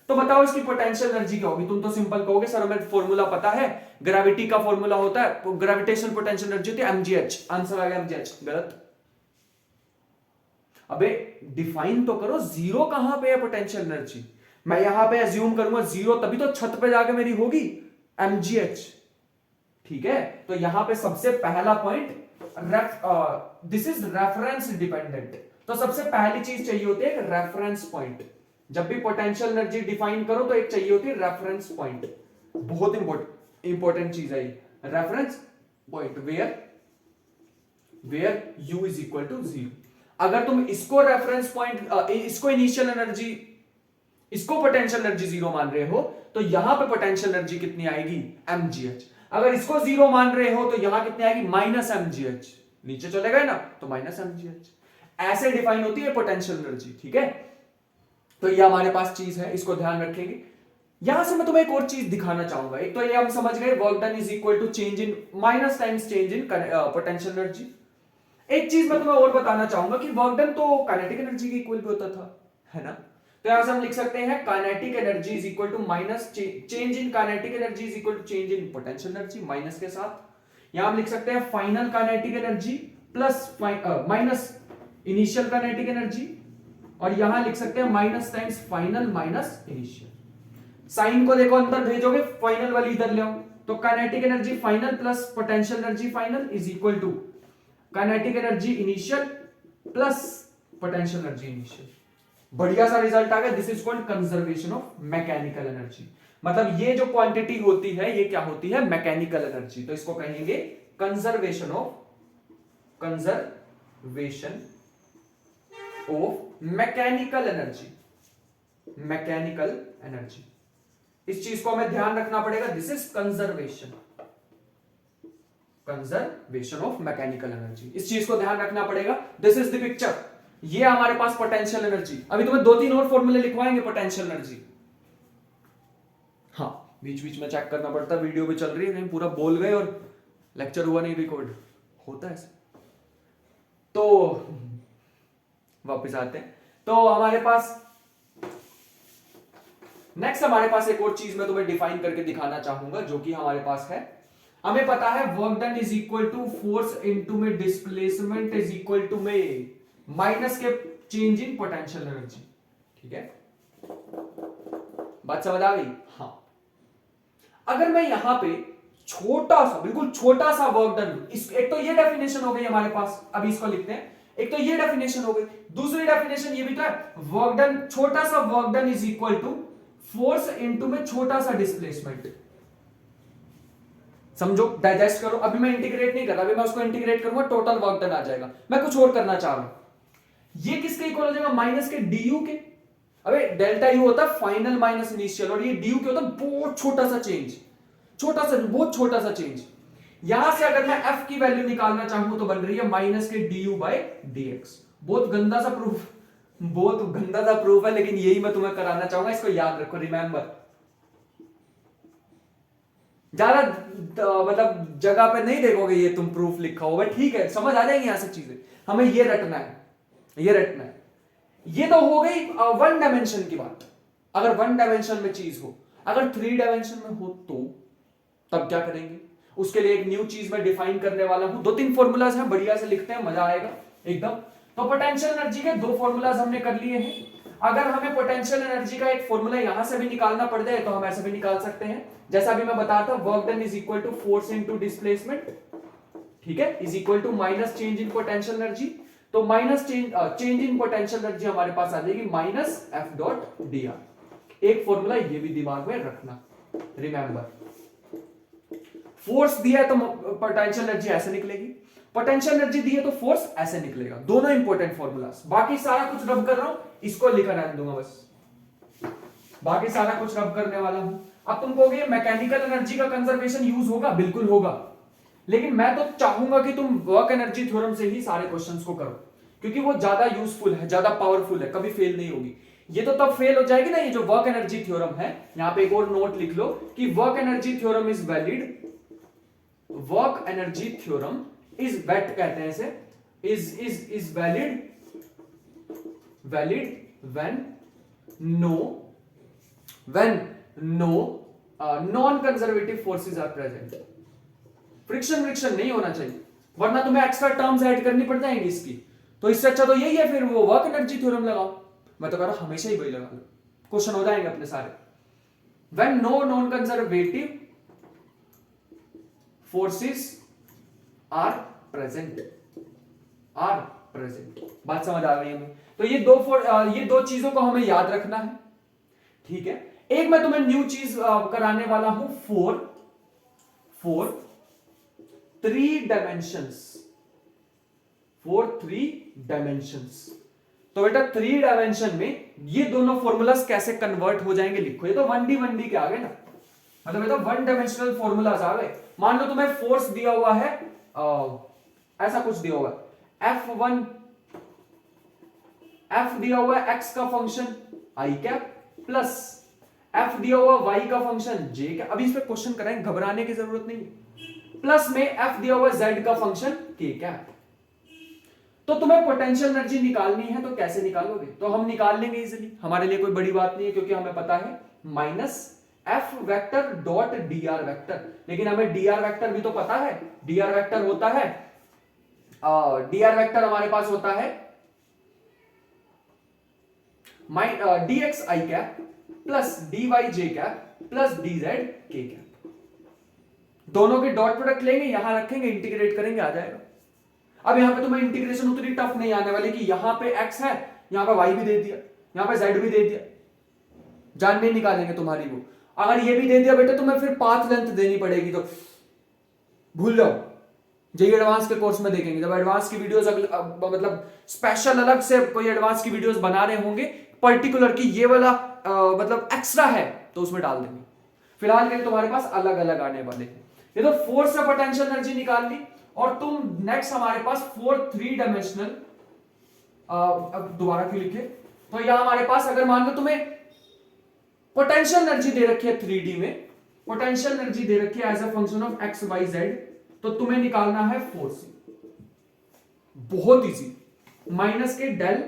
तो बताओ इसकी पोटेंशियल एनर्जी क्या होगी। तुम तो सिंपल कहोगे सर हमें फॉर्मूला पता है, ग्रेविटी का फॉर्मूला होता है, ग्रेविटेशनल पोटेंशियल एनर्जी होती है mgh। आंसर आ गया mgh, गलत। अबे डिफाइन तो करो, जीरो कहां पे है पोटेंशियल एनर्जी। मैं यहां पे अज्यूम करूंगा जीरो, तभी तो छत पे जाके मेरी होगी mgh, ठीक है। तो यहां पे सबसे पहला point, this is reference dependent. तो सबसे पहली चीज चाहिए होती है एक रेफरेंस पॉइंट। जब भी पोटेंशियल एनर्जी डिफाइन करो तो एक चाहिए होती है रेफरेंस पॉइंट, बहुत इंपॉर्टेंट चीज है reference point, where u is equal to 0। अगर तुम इसको रेफरेंस पॉइंट, इसको इनिशियल एनर्जी, इसको पोटेंशियल एनर्जी 0 मान रहे हो, तो यहां पे पोटेंशियल एनर्जी कितनी आएगी, mgh। अगर इसको 0 मान रहे हो तो यहां कितनी आएगी, माइनस mgh। नीचे चले गए ना, तो माइनस mgh। ऐसे डिफाइन होती है पोटेंशियल एनर्जी, ठीक है। तो ये हमारे पास चीज है, इसको ध्यान रखेंगे। यहां से मैं तुम्हें एक और चीज दिखाना चाहूंगा। एक तो ये हम समझ गए work done is equal to change in, minus times change in potential energy. एक चीज मैं तुम्हें और बताना चाहूंगा कि वर्क डन तो काइनेटिक एनर्जी के इक्वल भी होता था, है ना। तो यहां से हम लिख सकते हैं kinetic energy is equal to minus change in kinetic energy is equal to change in potential energy, minus के साथ। यहां हम लिख सकते हैं final kinetic energy plus minus initial kinetic energy, और यहां लिख सकते हैं minus times final minus initial. Sign को देखो अंदर भेजोगे, फाइनल वाली इधर ले आओ, तो kinetic energy final plus potential energy final is equal to kinetic energy initial plus potential energy initial. बढ़िया सा रिजल्ट आ गया। This is called conservation of mechanical energy. मतलब ये जो क्वांटिटी होती है ये क्या होती है, मैकेनिकल एनर्जी। तो इसको कहेंगे conservation of mechanical energy, mechanical energy. इस चीज को हमें ध्यान रखना पड़ेगा। This is conservation of mechanical energy, इस चीज को ध्यान रखना पड़ेगा। This is the picture. ये हमारे पास पोटेंशियल एनर्जी। अभी तुम्हें 2-3 और फॉर्मूले लिखवाएंगे पोटेंशियल एनर्जी। हाँ, बीच बीच में चेक करना पड़ता है, वीडियो भी चल रही है, नहीं पूरा बोल गए और लेक्चर हुआ नहीं रिकॉर्ड, होता है ऐसे। तो वापस आते हैं। तो हमारे पास नेक्स्ट, हमारे पास एक और चीज मैं तुम्हें डिफाइन करके दिखाना चाहूंगा, जो कि हमारे पास है। हमें पता है work done is equal to force into में डिस्प्लेसमेंट इज इक्वल टू में माइनस के चेंज इन पोटेंशियल एनर्जी, ठीक है। बात समझ आ गई? हाँ। अगर मैं यहां पे छोटा सा, बिल्कुल छोटा सा वर्क डन, एक तो ये डेफिनेशन हो गई हमारे पास, अभी इसको लिखते हैं। एक तो ये डेफिनेशन हो गई, दूसरी डेफिनेशन ये भी तो है, वर्क डन, छोटा सा work done is equal to force into में छोटा सा डिस्प्लेसमेंट। समझो, डाइजेस्ट करो। अभी मैं इंटीग्रेट नहीं कर रहा, अभी मैं उसको इंटीग्रेट करूंगा, टोटल वर्क डन आ जाएगा। मैं कुछ और करना चाह रहा हूं, ये किसके इक्वल हो जाएगा, माइनस के डी के। अबे डेल्टा यू होता है फाइनल माइनस इनिशियल, और ये डी यू क्या होता है, बहुत छोटा सा चेंज, छोटा सा, बहुत छोटा सा चेंज। यहां से अगर मैं एफ की वैल्यू निकालना चाहूं तो बन रही है माइनस के D you by D x. बहुत गंदा सा प्रूफ, बहुत गंदा सा प्रूफ है, लेकिन यही मैं तुम्हें कराना चाहूंगा, इसको याद रखो, रिमेंबर। ज्यादा मतलब जगह पे नहीं देखोगे ये तुम प्रूफ लिखा होगा, ठीक है, समझ आ जाएंगी यहां से चीजें। हमें ये रटना है, ये रटना है। ये तो हो गई वन डायमेंशन की बात। अगर वन डायमेंशन में चीज हो, अगर थ्री डायमेंशन में हो तो तब क्या करेंगे, उसके लिए एक न्यू चीज मैं डिफाइन करने वाला हूं। 2-3 फॉर्मूलाज हैं, बढ़िया से लिखते हैं, मजा आएगा एकदम। तो पोटेंशियल एनर्जी के 2 फॉर्मूलाज हमने कर लिए हैं। अगर हमें पोटेंशियल एनर्जी का एक फॉर्मूला यहां से भी निकालना पड़ जाए तो हम ऐसे भी निकाल सकते हैं, जैसा अभी मैं बताया था, work done is equal to force into displacement, ठीक है, is equal to minus change in potential energy. तो minus change in potential energy हमारे पास आ जाएगी minus F dot D R. एक फॉर्मूला ये भी दिमाग में रखना, रिमेंबर। फोर्स दिया है तो पोटेंशियल एनर्जी ऐसे निकलेगी, पोटेंशियल एनर्जी दी है तो फोर्स ऐसे निकलेगा। दोनों इंपॉर्टेंट फॉर्मूलास। बाकी सारा कुछ रब कर रहा हूं, इसको लिखा रहने दूंगा बस, बाकी सारा कुछ रब करने वाला हूं। अब तुम कहोगे मैकेनिकल एनर्जी का कंजर्वेशन यूज होगा, बिल्कुल होगा, लेकिन मैं तो चाहूंगा कि तुम वर्क एनर्जी थ्योरम से ही सारे क्वेश्चंस को करो, क्योंकि वो ज्यादा यूजफुल है, ज्यादा पावरफुल है, कभी फेल नहीं होगी। ये तो तब फेल हो जाएगी ना, ये जो वर्क एनर्जी थ्योरम है। यहां पे एक और नोट लिख लो कि work energy theorem is valid, work energy theorem is wait कहते हैं इसे, is valid when no non conservative forces are present. Friction नहीं होना चाहिए, वरना तुम्हें एक्स्ट्रा टर्म्स ऐड करनी पड़ जाएंगी इसकी। तो इससे अच्छा तो यही है, फिर वो वर्क एनर्जी थ्योरम लगाओ। मैं तो कह रहा हूं हमेशा ही वही लगा लो, क्वेश्चन हो जाएंगे अपने सारे। When no non conservative forces are present, बात समझ आ गई हमें। तो ये दो चीजों को हमें याद रखना है, ठीक है। एक मैं तुम्हें न्यू चीज कराने वाला हूं, फोर थ्री डायमेंशंस। तो बेटा 3 डायमेंशन में ये दोनों फॉर्मूलाज कैसे कन्वर्ट हो जाएंगे लिखो। ये तो 1D के आ गए ना, मतलब बेटा 1 डायमेंशनल फॉर्मूलाज आ गए। मान लो तुम्हें फोर्स दिया हुआ है, ऐसा कुछ दिया हुआ है, F दिया हुआ है x का function i cap, plus F दिया हुआ y का फंक्शन j कैप। अभी इस पे क्वेश्चन कराएंगे, घबराने की जरूरत नहीं, प्लस में F दिया हुआ z का फंक्शन k कैप। तो तुम्हें पोटेंशियल एनर्जी निकालनी है तो कैसे निकालोगे, तो हम निकाल लेंगे इजीली, हमारे लिए कोई बड़ी बात नहीं है, क्योंकि हमें पता है minus F vector dot D are vector. लेकिन हमें डी आर वेक्टर भी तो पता है, डी आर वेक्टर होता है, डी आर वेक्टर हमारे पास होता है डी एक्स आई कैप प्लस डी वाई जे कैप प्लस डी जेड के कैप। दोनों के डॉट प्रोडक्ट लेंगे, यहां रखेंगे, इंटीग्रेट करेंगे, आ जाएगा। अब यहां पे तुम्हें इंटीग्रेशन उतनी टफ नहीं आने वाली कि यहां पे x है, यहां पे y भी दे दिया, यहां पे z भी दे दिया, जान नहीं निकालेंगे तुम्हारी वो। अगर ये भी दे दिया बेटा तुम्हें फिर पाथ लेंथ देनी पड़ेगी, तो भूल जाओ। जेई एडवांस के कोर्स में देखेंगे, जब एडवांस की वीडियोस मतलब स्पेशल अलग से कोई एडवांस की वीडियोस बना रहे होंगे पर्टिकुलर की ये वाला मतलब एक्स्ट्रा है तो उसमें डाल देंगे। फिलहाल के लिए तुम्हारे पास अलग अलग आने वाले हैं। ये तो फोर्स से पोटेंशियल एनर्जी निकाल ली, और तुम नेक्स्ट हमारे पास 4 3 डायमेंशनल, अब दोबारा क्यों लिखे, तो यहां हमारे पास अगर मान लो तुम्हें पोटेंशियल एनर्जी दे रखी है 3D में, पोटेंशियल एनर्जी दे रखी है as a function of x y z, तो तुम्हें निकालना है फोर्स। बहुत इजी, माइनस के del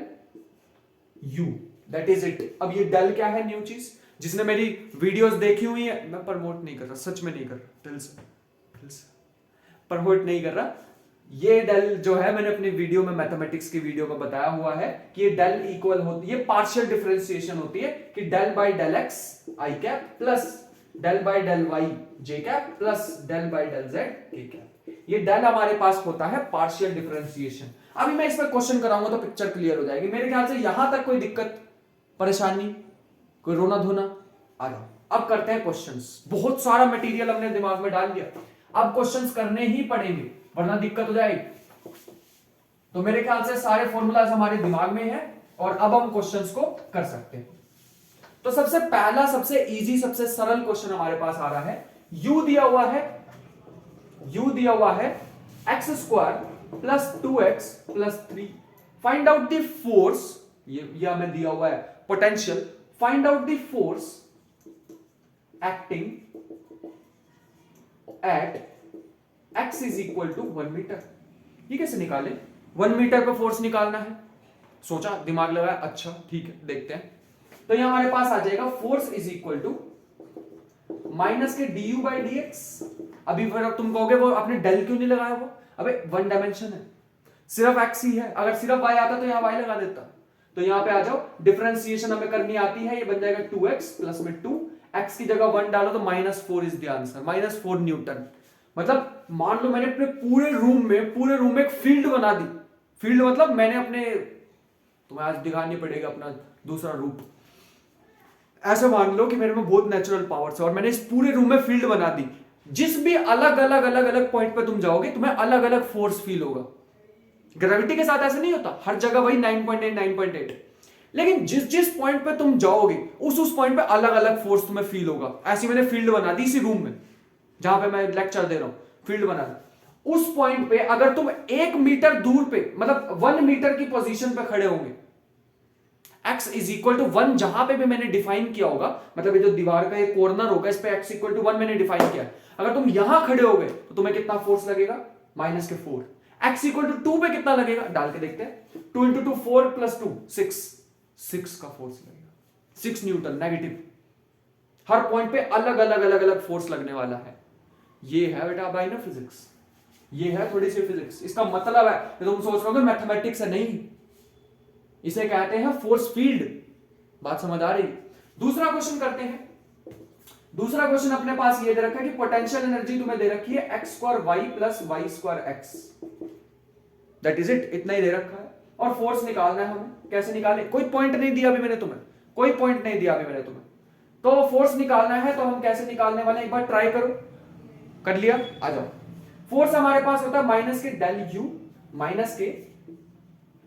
u, that is it. अब ये डेल क्या है, न्यू चीज। जिसने मेरी वीडियोस देखी हुई है, मैं प्रमोट नहीं कर रहा, सच में नहीं कर रहा, दिल से प्रमोट नहीं कर रहा। ये डेल जो है मैंने अपनी वीडियो में, मैथमेटिक्स की वीडियो में बताया हुआ है कि ये डेल इक्वल होती है, पार्शियल डिफरेंशिएशन होती है कि del by del x I cap plus del by del Y J cap plus del by del Z के कैप। ये डेल हमारे पास होता है पार्शियल डिफरेंशिएशन। अभी मैं इस पर क्वेश्चन कराऊंगा तो पिक्चर क्लियर हो जाएगी मेरे ख्याल से। यहां तक कोई दिक्कत परेशानी, कोई रोना धोना, आ जाओ। अब करते हैं क्वेश्चंस। बहुत सारा मटेरियल हमने दिमाग में डाल दिया, अब क्वेश्चंस करने ही पड़ेंगे वरना दिक्कत हो जाएगी। तो मेरे ख्याल से सारे फॉर्मूलाज हमारे दिमाग में है और अब हम क्वेश्चंस को कर सकते हैं। तो सबसे पहला, सबसे इजी, सबसे सरल क्वेश्चन हमारे पास आ रहा है। u दिया हुआ है x square plus 2x plus 3। Find out the force, ये हमें दिया हुआ है potential. Find out the force acting at x is equal to 1 metre. ये कैसे निकाले? 1 मीटर पे फोर्स निकालना है, सोचा, दिमाग लगाया, अच्छा ठीक है देखते हैं। तो यहां हमारे पास आ जाएगा force is equal to minus के du बाई डी एक्स। अभी फिर तुम कहोगे वो आपने डेल क्यों नहीं लगाया? वो अबे वन डायमेंशन है, सिर्फ x ही है। अगर सिर्फ y आता तो यहां y लगा देता। तो यहां पे आ जाओ, डिफरेंशिएशन हमें करनी आती है। ये बन जाएगा 2x प्लस में 2, x की जगह 1 डालो तो -4 इज द आंसर, -4 न्यूटन। मतलब मान लो मैंने अपने पूरे रूम में एक फील्ड बना दी। फील्ड मतलब मैंने अपने, तुम्हें आज दिखानी पड़ेगा अपना दूसरा रूप। ऐसे मान लो कि मेरे में बहुत नेचुरल पावर्स है और मैंने इस पूरे रूम में फील्ड बना दी। जिस भी अलग अलग पॉइंट पे तुम जाओगे तुम्हें अलग अलग फोर्स फील होगा। ग्रेविटी के साथ ऐसे नहीं होता, हर जगह वही 9.8 9.8, लेकिन जिस पॉइंट पे तुम जाओगे उस पॉइंट पे अलग अलग फोर्स तुम्हें फील होगा। ऐसी मैंने फील्ड बना दी इसी रूम में जहां पे मैं लेक्चर दे रहा हूं, फील्ड बना दी। उस पॉइंट पे अगर तुम 1 मीटर दूर पे, मतलब 1 मीटर की पोजीशन पे खड़े होंगे, x इज इक्वल टू 1 जहां पे भी मैंने डिफाइन किया होगा, मतलब ये जो दीवार का एक कॉर्नर होगा इस पे x इक्वल टू 1 मैंने डिफाइन किया। अगर तुम यहां खड़े होगे तो तुम्हें कितना फोर्स लगेगा? -4। x इक्वल टू 2 पे कितना लगेगा? डाल के देखते हैं। 2 इंटू 2 4 प्लस 2 6 का फोर्स लगेगा, 6 न्यूटन नेगेटिव। हर पॉइंट पे अलग अलग फोर्स लगने वाला है। ये है बेटा भाई ना फिजिक्स, ये है थोड़ी सी फिजिक्स। इसका मतलब है तुम सोच रहे हो मैथमेटिक्स है, नहीं, इसे कहते हैं फोर्स फील्ड। बात समझ आ रही? दूसरा क्वेश्चन करते हैं। दूसरा क्वेश्चन अपने पास ये दे रखा है कि पोटेंशियल एनर्जी तुम्हें दे रखी है x square y plus Y square x, that is it, इतना ही दे रखा है। और फोर्स निकालना है हमें। कैसे निकाले? कोई पॉइंट नहीं दिया अभी मैंने तुम्हें, कोई पॉइंट नहीं दिया अभी मैंने तुम्हें। तो फोर्स निकालना है तो हम कैसे निकालने वाले हैं, एक बार ट्राई करो। कर लिया? आ जाओ। फोर्स हमारे पास होता है माइनस के डेल यू, माइनस के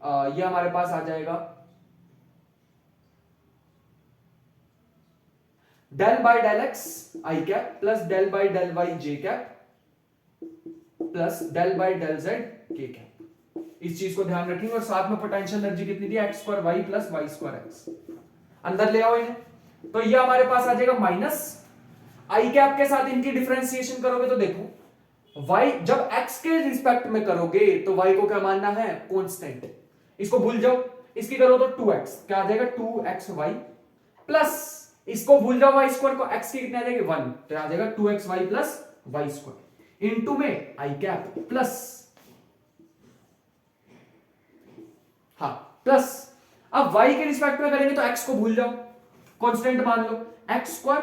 ये हमारे पास आ जाएगा del by del x I cap plus del by del Y J cap plus del by del Z के कैप। इस चीज को ध्यान रखेंगे। और साथ में पोटेंशियल एनर्जी कितनी दी? X square y plus Y square x. अंदर ले आओ इन्हें। तो ये हमारे पास आ जाएगा माइनस आई कैप के साथ इनकी डिफरेंशिएशन करोगे तो देखो y जब x के रिस्पेक्ट में करोगे तो y को क्या मानना है? कांस्टेंट। इसको भूल जाओ, इसकी करो तो 2x, क्या आ जाएगा? 2xy प्लस इसको भूल जाओ y स्क्वायर को, x की कितनी आ जाएगी? 1, तो आ जाएगा 2xy plus Y square into में आई कैप प्लस, हाँ प्लस। अब y के रिस्पेक्ट में करेंगे तो x को भूल जाओ, कांस्टेंट मान लो, x स्क्वायर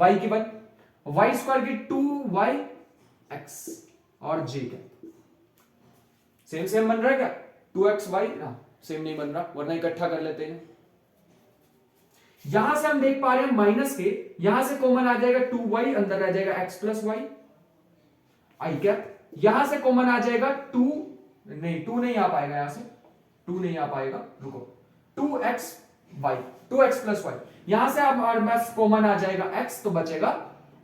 y की 1, वाई स्क्वायर की 2yx और j कैप। सेम बन रहा है क्या? 2xy, सेम नहीं बन रहा, वरना इकट्ठा कर लेते हैं। यहां से हम देख पा रहे हैं माइनस के, यहां से कॉमन आ जाएगा 2y, अंदर रह जाएगा x प्लस वाई आई कैप। यहां से कॉमन आ जाएगा 2 नहीं आ पाएगा, यहां से 2 नहीं आ पाएगा, रुको, 2x प्लस वाई। यहां से आप कॉमन आ जाएगा x, तो बचेगा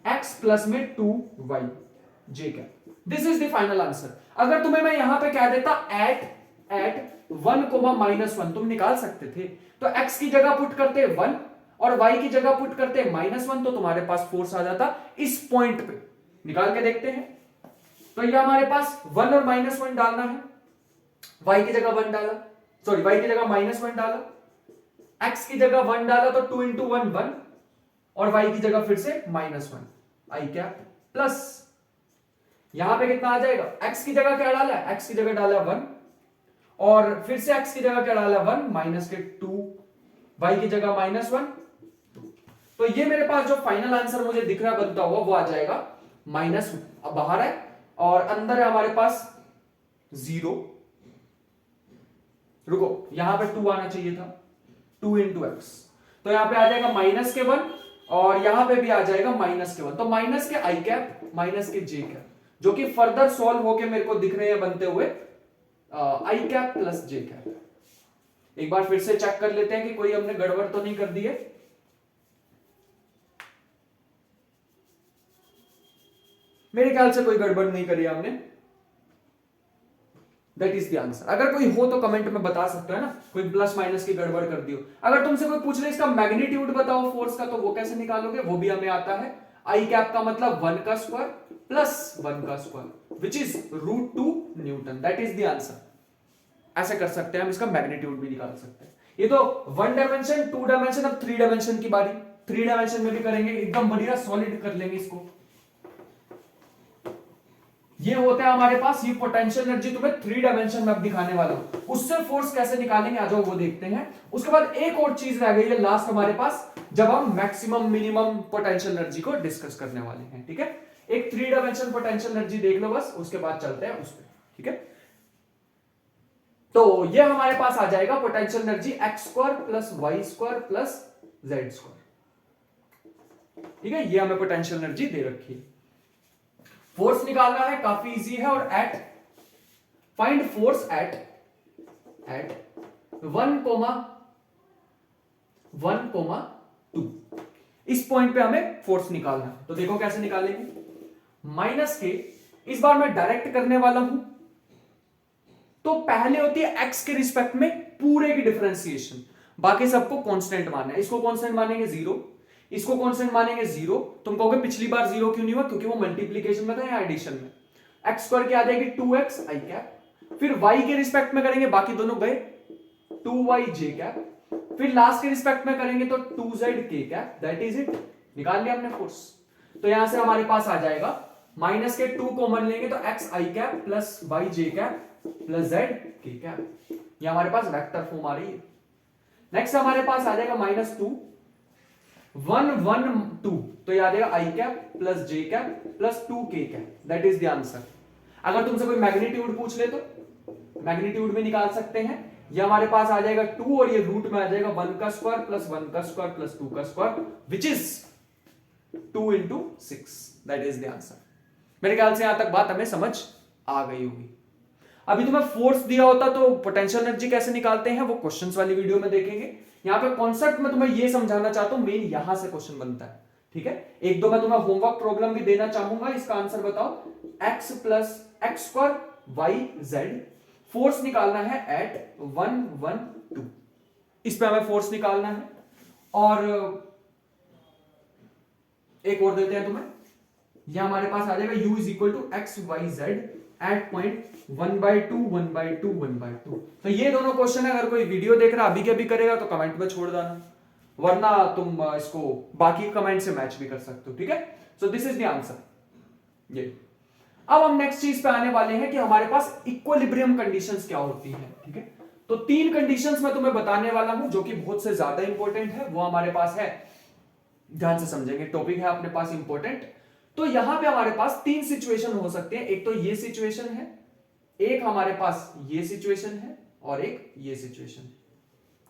x प्लस में 2y j cap. This is the final answer. अगर तुम्हें मैं यहां पे कह देता एट 1, -1 तुम निकाल सकते थे, तो x की जगह पुट करते 1 और y की जगह पुट करते -1, तो तुम्हारे पास फोर्स आ जाता इस पॉइंट पे। निकाल के देखते हैं। तो ये हमारे पास 1 और -1 डालना है, y की जगह 1 डाला, सॉरी y की जगह -1 डाला, x की जगह 1 डाला, तो 2 इंटू 1 1 और y की जगह फिर से -1 आई कैप प्लस, यहां पे कितना आ जाएगा? x की जगह क्या डाला है? x की जगह डाला 1 और फिर से x की जगह क्या डाला? 1 माइनस के 2, y की जगह -1 2। तो ये मेरे पास जो फाइनल आंसर मुझे दिख रहा बनता हुआ वो आ जाएगा -, अब बाहर है और अंदर है हमारे पास 0। रुको, यहां पे 2 आना चाहिए था, 2 इंटू एक्स, तो यहां पे आ जाएगा माइनस के 1 और यहां पे भी आ जाएगा -1, तो माइनस के आई कैप माइनस के जे कैप। जो कि फर्दर सॉल्व होके मेरे को दिख रहे हैं बनते हुए आई कैप प्लस जे कैप। एक बार फिर से चेक कर लेते हैं कि कोई हमने गड़बड़ तो नहीं कर दी है। मेरे ख्याल से कोई गड़बड़ नहीं करी हमने। That is the answer. अगर कोई हो तो कमेंट में बता सकते हो ना, कोई प्लस माइनस की गड़बड़ कर दी हो। अगर तुमसे कोई पूछ ले इसका मैग्नीट्यूड बताओ फोर्स का, तो वो कैसे निकालोगे, वो भी हमें आता है। आई कैप का मतलब 1 का स्क्वायर प्लस 1 का square which is √2 Newton. That is the answer. ऐसे कर सकते हैं हम, इसका मैग्नीट्यूड भी निकाल सकते हैं। ये तो 1 डायमेंशन, 2 डायमेंशन, अब 3 डायमेंशन की बारी। 3 डायमेंशन में भी करेंगे, एकदम बढ़िया सॉलिड कर लेंगे इसको। ये होता है हमारे पास, ये पोटेंशियल एनर्जी तुम्हें 3 डायमेंशन में अब दिखाने वाला हूं। उससे फोर्स कैसे निकालेंगे आ जाओ वो देखते हैं। उसके बाद एक और चीज रह गई है लास्ट हमारे पास, जब हम मैक्सिमम मिनिमम पोटेंशियल एनर्जी को डिस्कस करने वाले हैं। ठीक है, एक 3 डायमेंशन पोटेंशियल एनर्जी देख लो बस, उसके बाद चलते हैं उस पर। ठीक है, तो ये हमारे पास आ जाएगा potential energy x² plus y² plus z²। ठीक है, ये हमें पोटेंशियल एनर्जी दे रखी है। फोर्स निकालना है, काफी इजी है। और एट फाइंड फोर्स एट 1,2 इस पॉइंट पे हमें फोर्स निकालना है। तो देखो कैसे निकालेंगे। माइनस के, इस बार मैं डायरेक्ट करने वाला हूं, तो पहले होती है एक्स के रिस्पेक्ट में पूरे की डिफरेंशिएशन, बाकी सबको कांस्टेंट मानना है। इसको कांस्टेंट मानेंगे 0, इसको कांस्टेंट मानेंगे 0। तुम कहोगे पिछली बार 0 क्यों नहीं हुआ, क्योंकि वो मल्टीप्लीकेशन में था या एडिशन में। x² की आ जाएगी 2x आई कैप, फिर y के रिस्पेक्ट में करेंगे, बाकी दोनों गए 2y j कैप, फिर लास्ट के रिस्पेक्ट में करेंगे तो 2z k cap. That is it, निकाल लिया हमने फोर्स। तो यहां से हमारे पास आ जाएगा, माइनस के 2 कॉमन लेंगे तो x i cap plus y j cap plus z k cap. ये हमारे पास वेक्टर फॉर्म आ रही है। नेक्स्ट हमारे पास आ जाएगा -2 1 1 2, तो ये आ जाएगा i cap plus j cap plus 2 k cap. That is the answer. अगर तुमसे कोई मैग्नीट्यूड पूछ ले तो मैग्नीट्यूड भी निकाल सकते हैं। ये हमारे पास आ जाएगा 2 और ये रूट में आ जाएगा 1 का स्क्वायर प्लस 1 का स्क्वायर प्लस 2 का square which is 2 × 6। That is the answer. मेरे ख्याल से यहां तक बात हमें समझ आ गई होगी। अभी तुम्हें फोर्स दिया होता तो पोटेंशियल एनर्जी कैसे निकालते हैं वो क्वेश्चंस वाली वीडियो में देखेंगे। यहां पे कॉन्सेप्ट में तुम्हें ये समझाना चाहता हूं, मेन यहां से क्वेश्चन बनता है। ठीक है, एक दो मैं तुम्हें होमवर्क प्रॉब्लम भी देना चाहूंगा। इसका आंसर बताओ, x plus x² y z, force निकालना है एट 1 1 2। इस पे हमें फोर्स निकालना है। और एक और देते हैं तुम्हें, यह हमारे पास आ जाएगा u = x y z at point 1/2 1/2 1/2। तो ये दोनों क्वेश्चन है। अगर कोई वीडियो देख रहा अभी के अभी करेगा तो कमेंट में छोड़ देना, वरना तुम इसको बाकी कमेंट से मैच भी कर सकते हो। ठीक है, so this is the answer. ये अब हम नेक्स्ट चीज पे आने वाले हैं कि हमारे पास इक्विलिब्रियम कंडीशंस क्या होती हैं। ठीक है, तो 3 कंडीशंस मैं तुम्हें बताने वाला हूं जो कि बहुत से ज्यादा इंपॉर्टेंट है। वो हमारे पास है, ध्यान से समझेंगे, टॉपिक है अपने पास इंपॉर्टेंट। तो यहां पे हमारे पास 3 सिचुएशन हो सकते हैं। एक तो ये सिचुएशन है, एक हमारे पास ये सिचुएशन है और एक ये सिचुएशन है।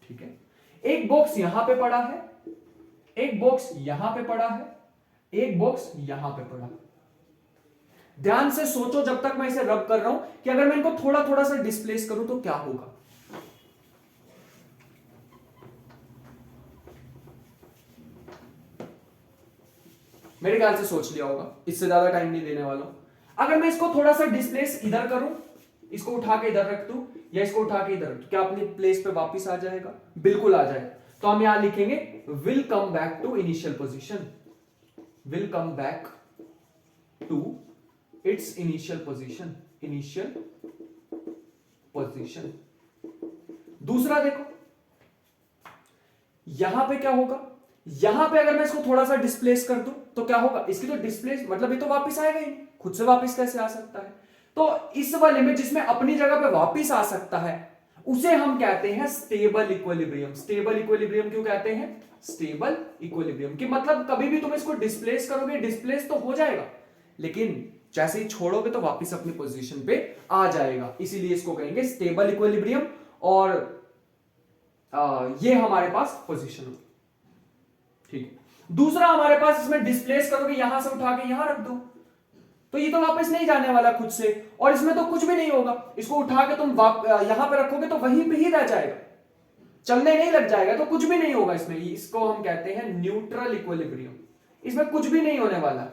ठीक है, एक बॉक्स यहां पे पड़ा है, एक बॉक्स यहां पे पड़ा है, एक बॉक्स यहां पे पड़ा है। ध्यान से सोचो जब तक मैं इसे रब कर रहा हूं कि अगर मैं इनको थोड़ा थोड़ा सा डिस्प्लेस करूं तो क्या होगा। मेरे ख्याल से सोच लिया होगा, इससे ज्यादा टाइम नहीं देने वाला हूं। अगर मैं इसको थोड़ा सा डिस्प्लेस इधर करूं, इसको उठा के इधर रख दूं या इसको उठा के इधर रख दूं, क्या अपनी प्लेस पे वापस आ जाएगा? बिल्कुल आ जाएगा। तो हम यहां लिखेंगे will come back to initial position, will come back to its initial position, initial position. दूसरा देखो, यहां पे क्या होगा, यहां पे अगर मैं इसको थोड़ा सा डिस्प्लेस कर दूं तो क्या होगा, इसकी तो डिस्प्लेस मतलब ये तो वापस आएगा ही, खुद से वापस कैसे आ सकता है। तो इस वाले में जिसमें अपनी जगह पे वापस आ सकता है उसे हम कहते हैं स्टेबल इक्विलिब्रियम। स्टेबल इक्विलिब्रियम क्यों कहते हैं? स्टेबल इक्विलिब्रियम कि मतलब कभी भी तुम इसको डिस्प्लेस करोगे, डिस्प्लेस तो हो जाएगा लेकिन जैसे ही छोड़ोगे तो वापस अपनी पोजीशन पे आ जाएगा, इसीलिए इसको कहेंगे स्टेबल इक्विलिब्रियम। और ये हमारे पास पोजीशन होगी। ठीक है, दूसरा हमारे पास इसमें डिस्प्लेस करोगे, यहां से उठा के यहां रख दो, तो ये तो वापस नहीं जाने वाला खुद से, और इसमें तो कुछ भी नहीं होगा। इसको उठा के तुम यहां पे रखोगे तो वहीं पे ही रह जाएगा, चलने नहीं लग जाएगा, तो कुछ भी नहीं होगा इसमें। इसको हम कहते हैं न्यूट्रल इक्विलिब्रियम। इसमें कुछ भी नहीं होने वाला,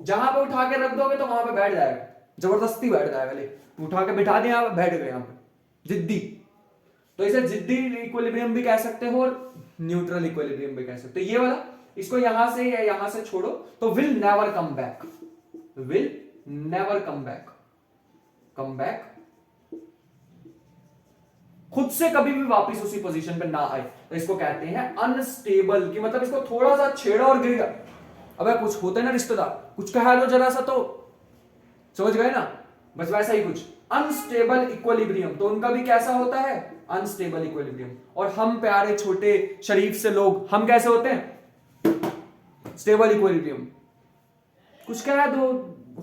जहां पे उठा के रख दोगे तो वहां पे बैठ जाएगा, जबरदस्ती बैठ जाएगा। ले उठा के बिठा दिया, बैठ गए यहां पे, जिद्दी। तो इसे जिद्दी इक्विलिब्रियम भी कह सकते हो और न्यूट्रल इक्विलिब्रियम भी कह सकते हो। ये वाला, इसको यहां से या यहां से छोड़ो तो will never come back, will never come back, come back, खुद से कभी भी वापस उसी पोजीशन पे ना आए, तो इसको कहते हैं अनस्टेबल। कि मतलब इसको थोड़ा सा छेड़ा और गिर गया। अबे कुछ होते ना रिश्तेदार, कुछ कहा लो जरा सा तो समझ गए ना, बस वैसा ही कुछ। अनस्टेबल इक्विलिब्रियम, तो उनका भी कैसा होता है, अनस्टेबल इक्विलिब्रियम। और हम प्यारे छोटे शरीफ से लोग, हम कैसे होते हैं, स्टेबल इक्विलिब्रियम। कुछ कह दो,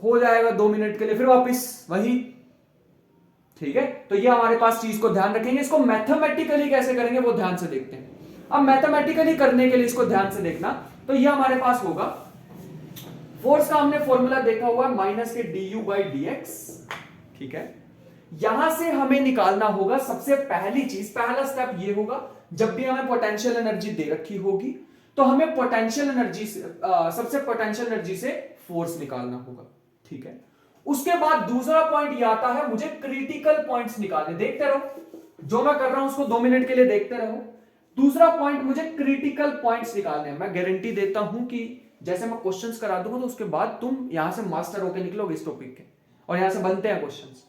हो जाएगा 2 मिनट के लिए, फिर वापस वही। ठीक है, तो ये हमारे पास चीज को ध्यान रखेंगे। इसको मैथमेटिकली कैसे करेंगे वो ध्यान से देखते हैं। अब मैथमेटिकली करने के लिए इसको ध्यान से देखना, तो ये हमारे पास होगा, फोर्स का हमने फॉर्मूला देखा हुआ माइनस के du/dx। ठीक है, यहां से हमें निकालना होगा सबसे पहली चीज, पहला स्टेप ये होगा, जब भी हमें पोटेंशियल एनर्जी दे रखी होगी तो हमें पोटेंशियल एनर्जी से सबसे पोटेंशियल एनर्जी से फोर्स निकालना होगा। ठीक है, उसके बाद दूसरा पॉइंट ये आता है, मुझे क्रिटिकल पॉइंट्स निकालने। देखते रहो, जो मैं कर रहा हूं उसको 2 मिनट के लिए देखते रहो। दूसरा पॉइंट, मुझे क्रिटिकल पॉइंट्स निकालने हैं। मैं गारंटी देता हूं कि जैसे मैं क्वेश्चंस करा दूंगा तो उसके बाद तुम यहां से मास्टर होकर निकलोगे इस टॉपिक के, और यहां से बनते हैं क्वेश्चंस।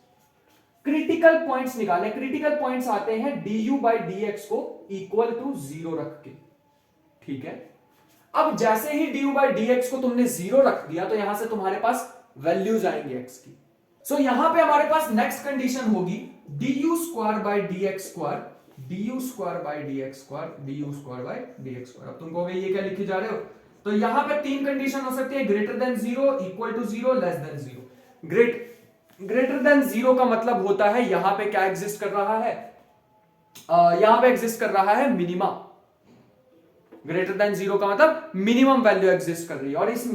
क्रिटिकल पॉइंट्स निकालने, क्रिटिकल पॉइंट्स आते हैं du/dx को इक्वल टू 0 रख के। ठीक है, अब जैसे ही du/dx को तुमने 0 रख दिया तो यहां से तुम्हारे पास वैल्यूज आएंगे x की। सो यहां पे हमारे पास नेक्स्ट कंडीशन होगी du²/dx², du²/dx², du²/dx²। अब तुम कहोगे ये क्या लिखे जा रहे हो, तो यहां पे 3 कंडीशन हो सकती है, greater than 0, equal to 0, less than 0। Greater than 0 का मतलब होता है यहां पे क्या एग्जिस्ट कर रहा है, यहां पे एग्जिस्ट कर रहा है मिनिमा। ग्रेटर देन 0 का मतलब मिनिमम वैल्यू एग्जिस्ट कर रही है, और इस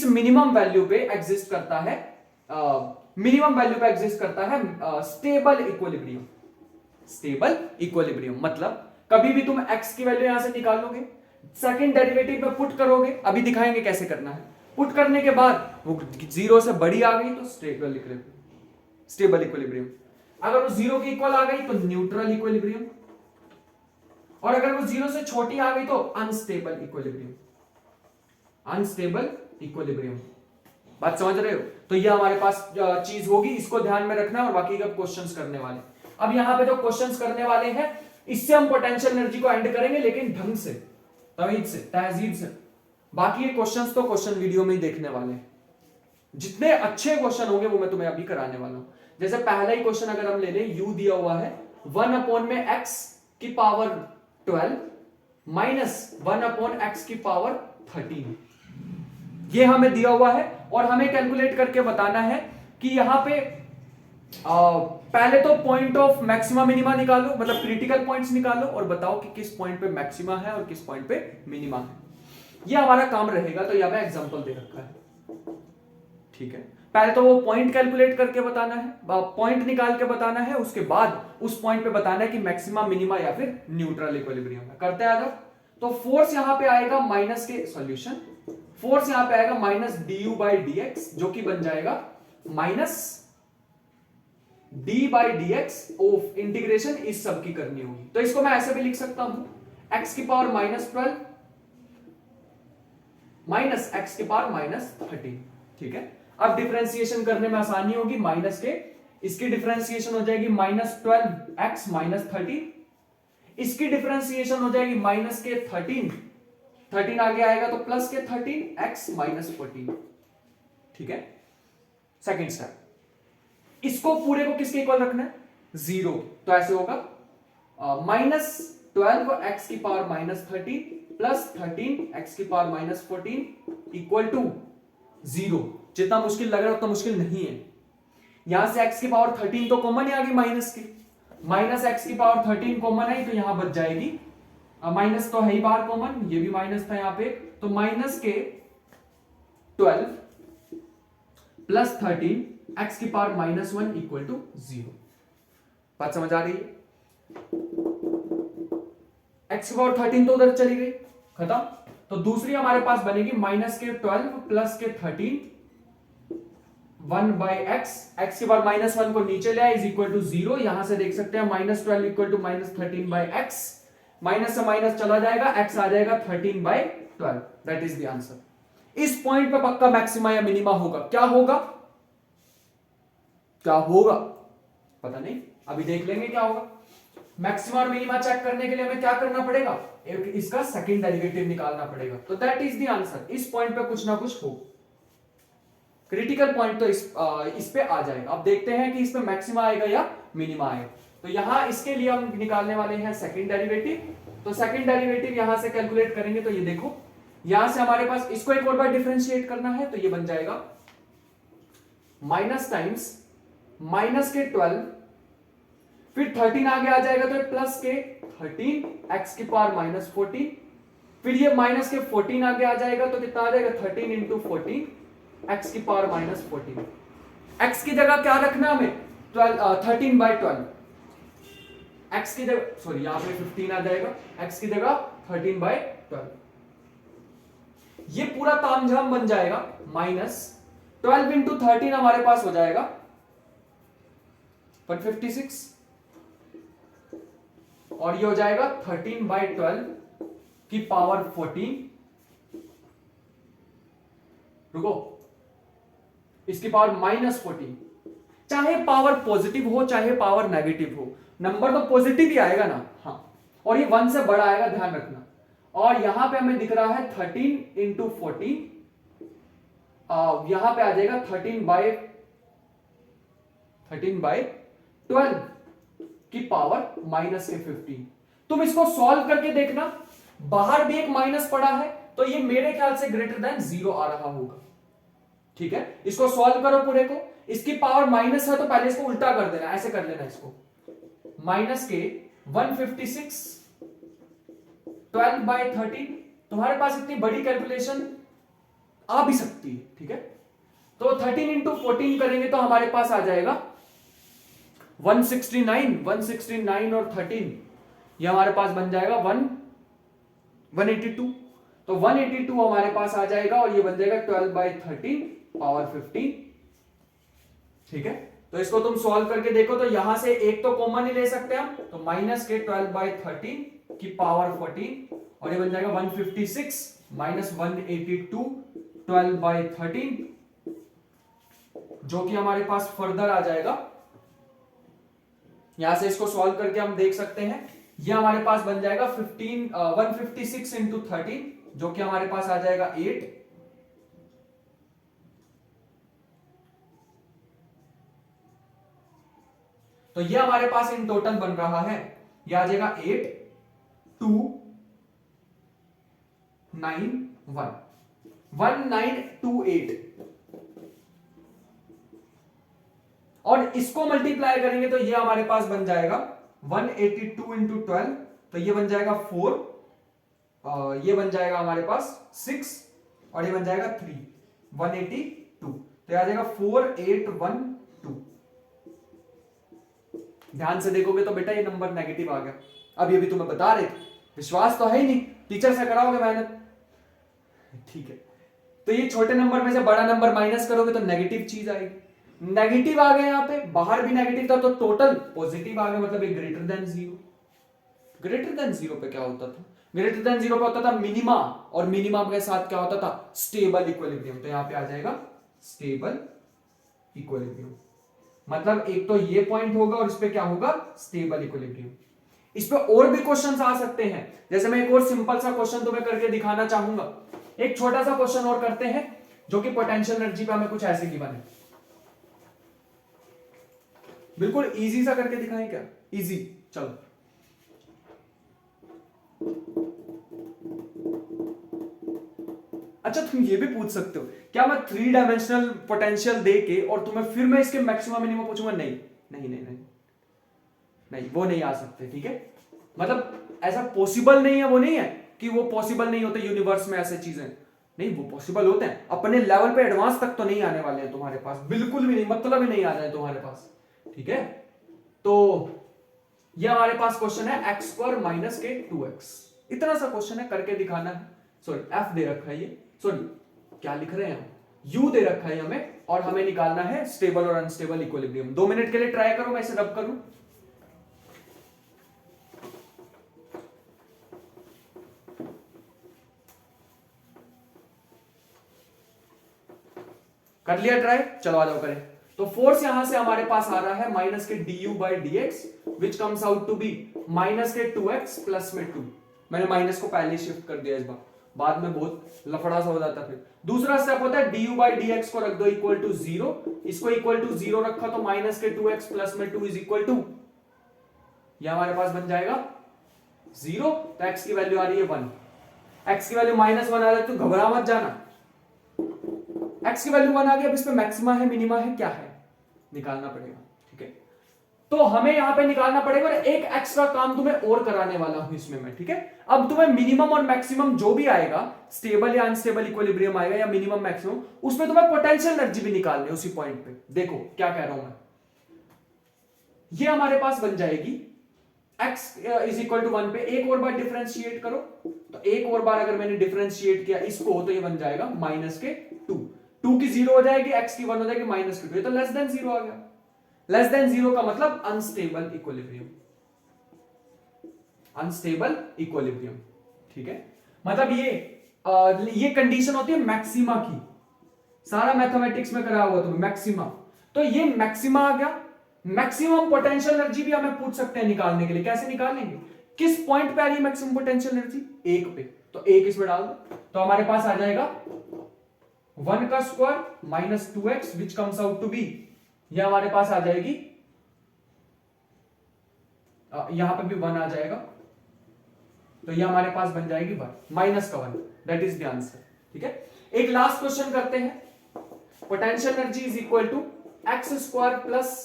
मिनिमम वैल्यू पे एग्जिस्ट करता है, स्टेबल इक्विलिब्रियम। स्टेबल इक्विलिब्रियम मतलब कभी भी तुम x की वैल्यू यहां से निकालोगे, सेकंड डेरिवेटिव में पुट करोगे, अभी दिखाएंगे कैसे करना है। पुट करने के बाद वो 0 से बड़ी आ गई तो स्टेबल इक्विलिब्रियम। अगर वो 0 के इक्वल आ गई तो न्यूट्रल इक्विलिब्रियम, और अगर वो 0 से छोटी आ गई तो अनस्टेबल इक्विलिब्रियम। अनस्टेबल इक्विलिब्रियम, बात समझ रहे हो। तो ये हमारे पास चीज होगी, इसको ध्यान में रखना है, और बाकी का क्वेश्चंस करने वाले। अब यहां पे जो क्वेश्चंस करने वाले हैं, इससे हम पोटेंशियल एनर्जी को एंड करेंगे, लेकिन ढंग से, तमीज से, तहजीब से। बाकी ये क्वेश्चंस तो क्वेश्चन वीडियो में ही देखने वाले हैं। जितने अच्छे क्वेश्चन होंगे वो मैं तुम्हें अभी कराने वाला हूं। जैसे पहला ही क्वेश्चन अगर हम ले लें, u दिया हुआ है 1 में x की पावर 12 माइनस 1 x की पावर 13, ये हमें दिया हुआ है, और हमें कैलकुलेट करके बताना है कि यहां पे पहले तो पॉइंट ऑफ मैक्सिमा मिनिमा निकालो, मतलब क्रिटिकल पॉइंट्स निकालो, और बताओ कि किस पॉइंट पे मैक्सिमा है और किस पॉइंट पे मिनिमा है। ये हमारा काम रहेगा। तो यहां पे एग्जांपल दे रखा है। ठीक है, पहले तो वो पॉइंट कैलकुलेट करके बताना है, पॉइंट निकाल के बताना है, उसके बाद उस पॉइंट पे बताना है कि मैक्सिमा मिनिमा या फिर न्यूट्रल इक्विलिब्रियम है। करते हैं आगे। तो फोर्स यहां पे आएगा माइनस के सॉल्यूशन, फोर्स यहां पे आएगा माइनस du/dx, जो कि बन जाएगा माइनस d/dx ऑफ इंटीग्रेशन इस सब की करनी होगी। तो इसको मैं ऐसे भी लिख सकता हूं, x की पावर -12 माइनस x की पावर -13। ठीक है, अब डिफरेंशिएशन करने में आसानी होगी, माइनस के इसकी डिफरेंशिएशन हो जाएगी -12x -13, इसकी डिफरेंशिएशन हो जाएगी माइनस के 13 आगे आएगा तो प्लस के 13x -14। ठीक है, सेकंड स्टेप, इसको पूरे को किसके इक्वल रखना है, 0। तो ऐसे होगा -12x की पावर -13 प्लस 13x की पावर -14 इक्वल टू 0। जितना मुश्किल लग रहा है उतना मुश्किल नहीं है। यहां से x की पावर 13 तो कॉमन ही आ गई, माइनस x की पावर 13 कॉमन है, तो यहां बच जाएगी, माइनस तो है ही बाहर कॉमन, ये भी माइनस था यहां पे, तो माइनस के 12 प्लस 13 एक्स की पावर -1 इक्वल टू 0। बात समझ आ रही है? एक्स की पावर 13 तो उधर चली गई, खत्म। तो दूसरी हमारे पास बनेगी -12 प्लस के 13 1 बाई एक्स, एक्स की पावर -1 को नीचे ले आए इज इक्वल टू 0। यहां से देख सकते हैं -12 equal to -13 by X, minus से माइनस चला जाएगा, एक्स आ जाएगा 13 by 12। That is the answer. इस पॉइंट पे पक्का मैक्सिमा या मिनिमा होगा। क्या होगा? क्या होगा पता नहीं, अभी देख लेंगे क्या होगा। मैक्सिमा और मिनिमा चेक करने के लिए हमें क्या करना पड़ेगा? इसका सेकंड डेरिवेटिव निकालना पड़ेगा। तो दैट इज द आंसर। इस पॉइंट पे कुछ ना कुछ हो, क्रिटिकल पॉइंट तो इस पे आ जाएगा। अब देखते हैं कि इसमें मैक्सिमा आएगा या मिनिमा आएगा। तो यहां इसके लिए हम निकालने वाले हैं सेकंड डेरिवेटिव। तो सेकंड डेरिवेटिव यहां से कैलकुलेट करेंगे तो ये देखो, यहां से हमारे पास इसको एक और बार डिफरेंशिएट करना है तो ये बन जाएगा माइनस टाइम्स माइनस के 12, फिर 13 आगे आ जाएगा तो प्लस के 13 एक्स की पावर -14, फिर ये माइनस के 14 आगे आ जाएगा तो कितना आ जाएगा 13 इंटू 14 एक्स की पावर -14। एक्स की जगह क्या रखना हमें? 13 बाई 12। एक्स की जगह सॉरी यहां पे 15 आ जाएगा, एक्स की जगह 13 बाई 12। ये पूरा तामझाम बन जाएगा -12 इंटू 13 हमारे पास हो जाएगा 156 और ये हो जाएगा 13 बाई 12 की पावर 14। रुको, इसकी पावर -14। चाहे पावर पॉजिटिव हो चाहे पावर नेगेटिव हो, नंबर तो पॉजिटिव ही आएगा ना। हाँ, और ये 1 से बड़ा आएगा, ध्यान रखना। और यहां पे हमें दिख रहा है 13 इंटू 14, यहां पे आ जाएगा 13 बाई 12 की पावर -15। तुम इसको सॉल्व करके देखना, बाहर भी एक माइनस पड़ा है तो ये मेरे ख्याल से ग्रेटर देन 0 आ रहा होगा। ठीक है, इसको सॉल्व करो पूरे को। इसकी पावर माइनस है तो पहले इसको उल्टा कर देना, ऐसे कर लेना इसको, माइनस के 156 12 बाई 13। तुम्हारे पास इतनी बड़ी कैलकुलेशन आ भी सकती है। ठीक है, तो 13 इंटू 14 करेंगे तो हमारे पास आ जाएगा 169 और 13 ये हमारे पास बन जाएगा 182। तो 182 हमारे पास आ जाएगा और ये बन जाएगा 12 बाई 13 पावर 15। ठीक है, तो इसको तुम सॉल्व करके देखो तो यहां से एक तो कॉमन ही ले सकते हैं हम, तो माइनस के 12 बाई 13 की पावर 14 और ये बन जाएगा 156 माइनस 182 12 बाई 13, जो कि हमारे पास फर्दर आ जाएगा। यहां से इसको सॉल्व करके हम देख सकते हैं, ये हमारे पास बन जाएगा 156 इंटू 13, जो कि हमारे पास आ जाएगा 8। तो ये हमारे पास इन टोटल बन रहा है, ये आ जाएगा 8 2 9 1 1928। और इसको मल्टीप्लाई करेंगे तो ये हमारे पास बन जाएगा 182 इंटू 12, तो ये बन जाएगा 4, ये बन जाएगा हमारे पास 6 और ये बन जाएगा 3, 182। तो ये आ जाएगा 4812। ध्यान से देखोगे तो बेटा ये नंबर नेगेटिव आ गया। अब ये भी तुम्हें बता रहे थे, विश्वास तो है ही नहीं, टीचर से कराओगे मेहनत। ठीक है, तो ये छोटे नंबर में से बड़ा नंबर माइनस करोगे तो नेगेटिव चीज आएगी। नेगेटिव आ गया, यहां पे बाहर भी नेगेटिव था तो टोटल पॉजिटिव आ गया, मतलब एक ग्रेटर देन 0। ग्रेटर देन 0 पे क्या होता था? ग्रेटर देन 0 पे होता था मिनिमा, और मिनिमा के साथ क्या होता था? Stable equilibrium. तो यहां पे आ जाएगा स्टेबल इक्विलिब्रियम, मतलब एक तो ये पॉइंट होगा और इस पे क्या होगा? Stable equilibrium. इस पे और भी क्वेश्चंस आ सकते हैं, जैसे मैं एक और सिंपल सा क्वेश्चन तुम्हें करके दिखाना चाहूंगा। एक छोटा सा क्वेश्चन और करते हैं, जो कि पोटेंशियल एनर्जी पे हमें कुछ ऐसे गिवन है। बिल्कुल इजी सा करके दिखाएं क्या? इजी, चलो। अच्छा, तुम ये भी पूछ सकते हो, क्या मैं 3 डायमेंशनल पोटेंशियल दे के और तुम्हें फिर मैं इसके मैक्सिमम मिनिमम पूछूंगा? नहीं नहीं नहीं नहीं नहीं, वो नहीं आ सकते। ठीक है, मतलब ऐसा पॉसिबल नहीं है, वो नहीं है कि वो पॉसिबल नहीं होते यूनिवर्स में ऐसे चीजें। नहीं, वो पॉसिबल होते हैं, अपने लेवल पे एडवांस तक तो नहीं आने वाले हैं तुम्हारे पास, बिल्कुल भी नहीं, मतलब ही नहीं आ रहे हैं तुम्हारे पास, ठीक है। तो ये हमारे पास क्वेश्चन है x स्क्वायर माइनस के 2x, इतना सा क्वेश्चन है, करके दिखाना है। सॉरी f दे रखा है, ये सॉरी क्या लिख रहे हैं हम, u दे रखा है हमें, और हमें निकालना है स्टेबल और अनस्टेबल इक्विलिब्रियम। 2 मिनट के लिए ट्राई करो, मैं इसे रब करूं। कर लिया ट्राई, चलो आ जाओ करें। तो फोर्स यहां से हमारे पास आ रहा है माइनस के du by D X, which comes out to be minus के 2x प्लस में 2। मैंने माइनस को पहले शिफ्ट कर दिया इस बार, बाद में बहुत लफड़ा सा हो जाता। फिर दूसरा स्टेप होता है du बाई डी एक्स को रख दो इक्वल टू 0, इसको इक्वल टू 0 रखा तो माइनस के 2x प्लस में 2 इज इक्वल टू, यह हमारे पास बन जाएगा 0। तो x की वैल्यू आ रही है 1, x की वैल्यू -1 आ रही है, तो घबरा मत जाना, x की वैल्यू 1 आ गई। अब इसमें मैक्सिमा है मिनिमा है क्या है, निकालना पड़ेगा, ठीक है। तो हमें यहां पे निकालना पड़ेगा, और एक एक्स्ट्रा काम तुम्हें और कराने वाला हूं इसमें मैं, ठीक है। अब तुम्हें मिनिमम और मैक्सिमम जो भी आएगा, स्टेबल या अनस्टेबल इक्विलिब्रियम आएगा या मिनिमम मैक्सिमम, उसमें तुम्हें पोटेंशियल एनर्जी भी निकालनी है उसी पॉइंट पे। देखो क्या कह रहा हूं मैं, ये हमारे पास बन जाएगी x इज इक्वल टू 1 पे एक और बार डिफरेंशिएट करो, तो एक और बार अगर मैंने डिफरेंशिएट किया इसको, तो ये बन जाएगा माइनस के 2 की 0 हो जाएगी, x की 1 हो जाएगी, माइनस के 2, ये तो लेस देन 0 आ गया। लेस देन 0 का मतलब अनस्टेबल इक्विलिब्रियम, अनस्टेबल इक्विलिब्रियम, ठीक है। मतलब ये कंडीशन होती है मैक्सिमा की, सारा मैथमेटिक्स में करा हुआ तुम्हें मैक्सिमा। तो ये मैक्सिमा आ गया। मैक्सिमम पोटेंशियल एनर्जी भी हमें पूछ सकते हैं निकालने के लिए, कैसे निकालेंगे, किस पॉइंट पे आ रही है मैक्सिमम पोटेंशियल एनर्जी, 1 पे, तो 1 इसमें डाल दो, तो हमारे पास आ जाएगा 1 का square minus 2x which comes out to be, यह हमारे पास आ जाएगी, यहां पे भी 1 आ जाएगा, तो यह हमारे पास बन जाएगी 1 माइनस का 1, दैट इज द आंसर, ठीक है। एक लास्ट क्वेश्चन करते हैं, potential energy is equal to X square plus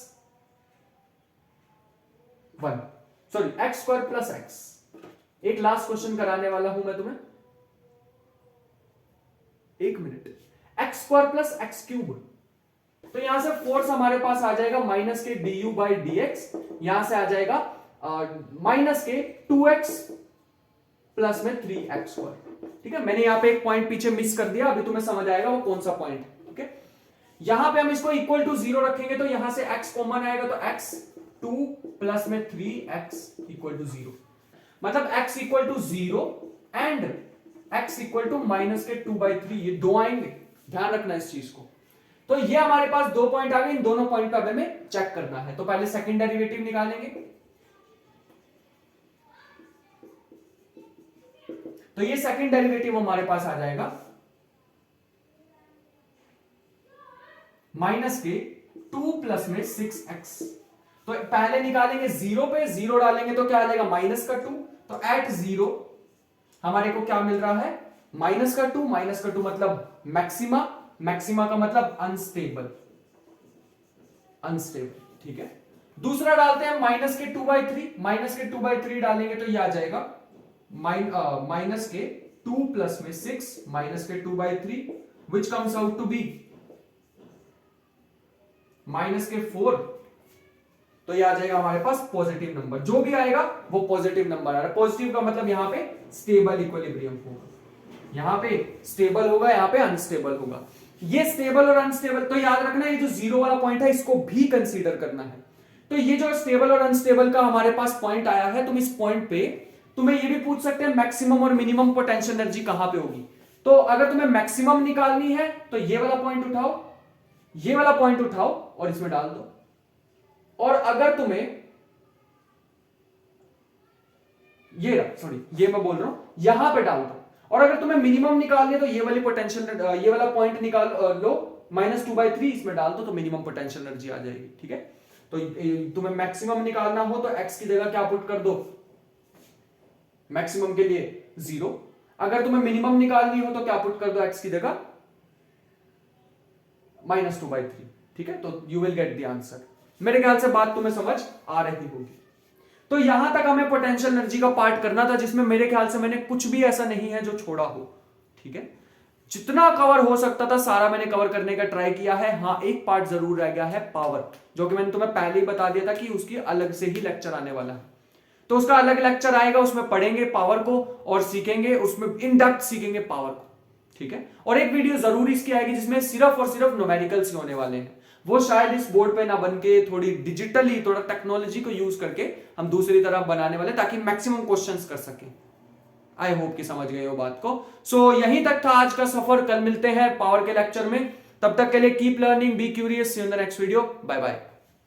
1, sorry X square plus X. एक लास्ट क्वेश्चन कराने वाला हूं मैं तुम्हें, 1 minute, X square plus X cube, तो यहां से फोर्स हमारे पास आ जाएगा माइनस के du बाई डी एक्स, यहां से आ जाएगा माइनस के 2x प्लस में 3x स्क्वायर, ठीक है। मैंने यहां पे एक पॉइंट पीछे मिस कर दिया, अभी तुम्हें समझ आएगा वो कौन सा पॉइंट, ठीक है। यहां पे हम इसको इक्वल टू 0 रखेंगे, तो यहां से x कॉमन आएगा, तो x 2 प्लस में 3x इक्वल टू 0, मतलब x equal to 0 and x equal to minus के 2/3, ये दो आएंगे, ध्यान रखना इस चीज को। तो ये हमारे पास 2 पॉइंट आ गए, इन दोनों पॉइंट पे हमें चेक करना है। तो पहले सेकंड डेरिवेटिव निकालेंगे, तो ये सेकंड डेरिवेटिव हमारे पास आ जाएगा माइनस के 2 प्लस में 6x। तो पहले निकालेंगे 0 पे, 0 डालेंगे तो क्या आ जाएगा माइनस का 2, तो एट 0 हमारे को क्या मिल रहा है माइनस का 2, माइनस का 2 मतलब मैक्सिमा, मैक्सिमा का मतलब अनस्टेबल, अनस्टेबल, ठीक है। दूसरा डालते हैं माइनस के 2/3, माइनस के 2/3 डालेंगे तो ये आ जाएगा माइनस के 2 प्लस में 6 माइनस के 2/3 which comes out to be minus के 4, तो ये आ जाएगा हमारे पास पॉजिटिव नंबर, जो भी आएगा वो पॉजिटिव नंबर आ रहा है। पॉजिटिव का मतलब यहां पे स्टेबल इक्विलिब्रियम होगा, यहां पे स्टेबल होगा, यहां पे अनस्टेबल होगा। ये स्टेबल और अनस्टेबल, तो याद रखना ये जो 0 वाला पॉइंट है इसको भी कंसीडर करना है। तो ये जो स्टेबल और अनस्टेबल का हमारे पास पॉइंट आया है, तुम इस पॉइंट पे तुम्हें ये भी पूछ सकते हैं मैक्सिमम और मिनिमम पोटेंशियल एनर्जी कहां पे होगी। तो अगर तुम्हें मैक्सिमम निकालनी है तो ये वाला पॉइंट उठाओ, ये वाला पॉइंट उठाओ और इसमें डाल दो, और अगर तुम्हें ये मैं बोल रहा हूं यहां पे डाल दो, और अगर तुम्हें मिनिमम निकालनी है तो ये वाली पोटेंशियल, ये वाला पॉइंट निकाल लो, -2/3 इसमें डाल दो, तो मिनिमम पोटेंशियल एनर्जी आ जाएगी, ठीक है। तो तुम्हें मैक्सिमम निकालना हो तो x की जगह क्या पुट कर दो, मैक्सिमम के लिए 0, अगर तुम्हें मिनिमम निकालनी हो तो क्या पुट कर दो x की जगह -2/3, ठीक है। तो you will get the answer. मेरे ख्याल से बात तुम्हें समझ आ रही होगी। तो यहां तक हमें पोटेंशियल एनर्जी का पार्ट करना था, जिसमें मेरे ख्याल से मैंने कुछ भी ऐसा नहीं है जो छोड़ा हो, ठीक है। जितना कवर हो सकता था सारा मैंने कवर करने का ट्राई किया है। हाँ, एक पार्ट जरूर रह गया है पावर, जो कि मैंने तुम्हें पहले ही बता दिया था कि उसकी अलग से ही लेक्चर आने वाला है। तो उसका अलग लेक्चर आएगा, उसमें पढ़ेंगे पावर को और सीखेंगे, उसमें इन डेप्थ सीखेंगे पावर को, ठीक है। और एक वीडियो जरूर इसकी आएगी जिसमें सिर्फ और सिर्फ न्यूमेरिकल्स होने वाले हैं। वो शायद इस बोर्ड पे ना बन के थोड़ी डिजिटली, थोड़ा टेक्नोलॉजी को यूज करके हम दूसरी तरफ बनाने वाले, ताकि मैक्सिमम क्वेश्चंस कर सकें। आई होप कि समझ गए हो बात को। सो यहीं तक था आज का सफर, कल मिलते हैं पावर के लेक्चर में। तब तक के लिए keep learning, be curious, see you in the next video, bye bye.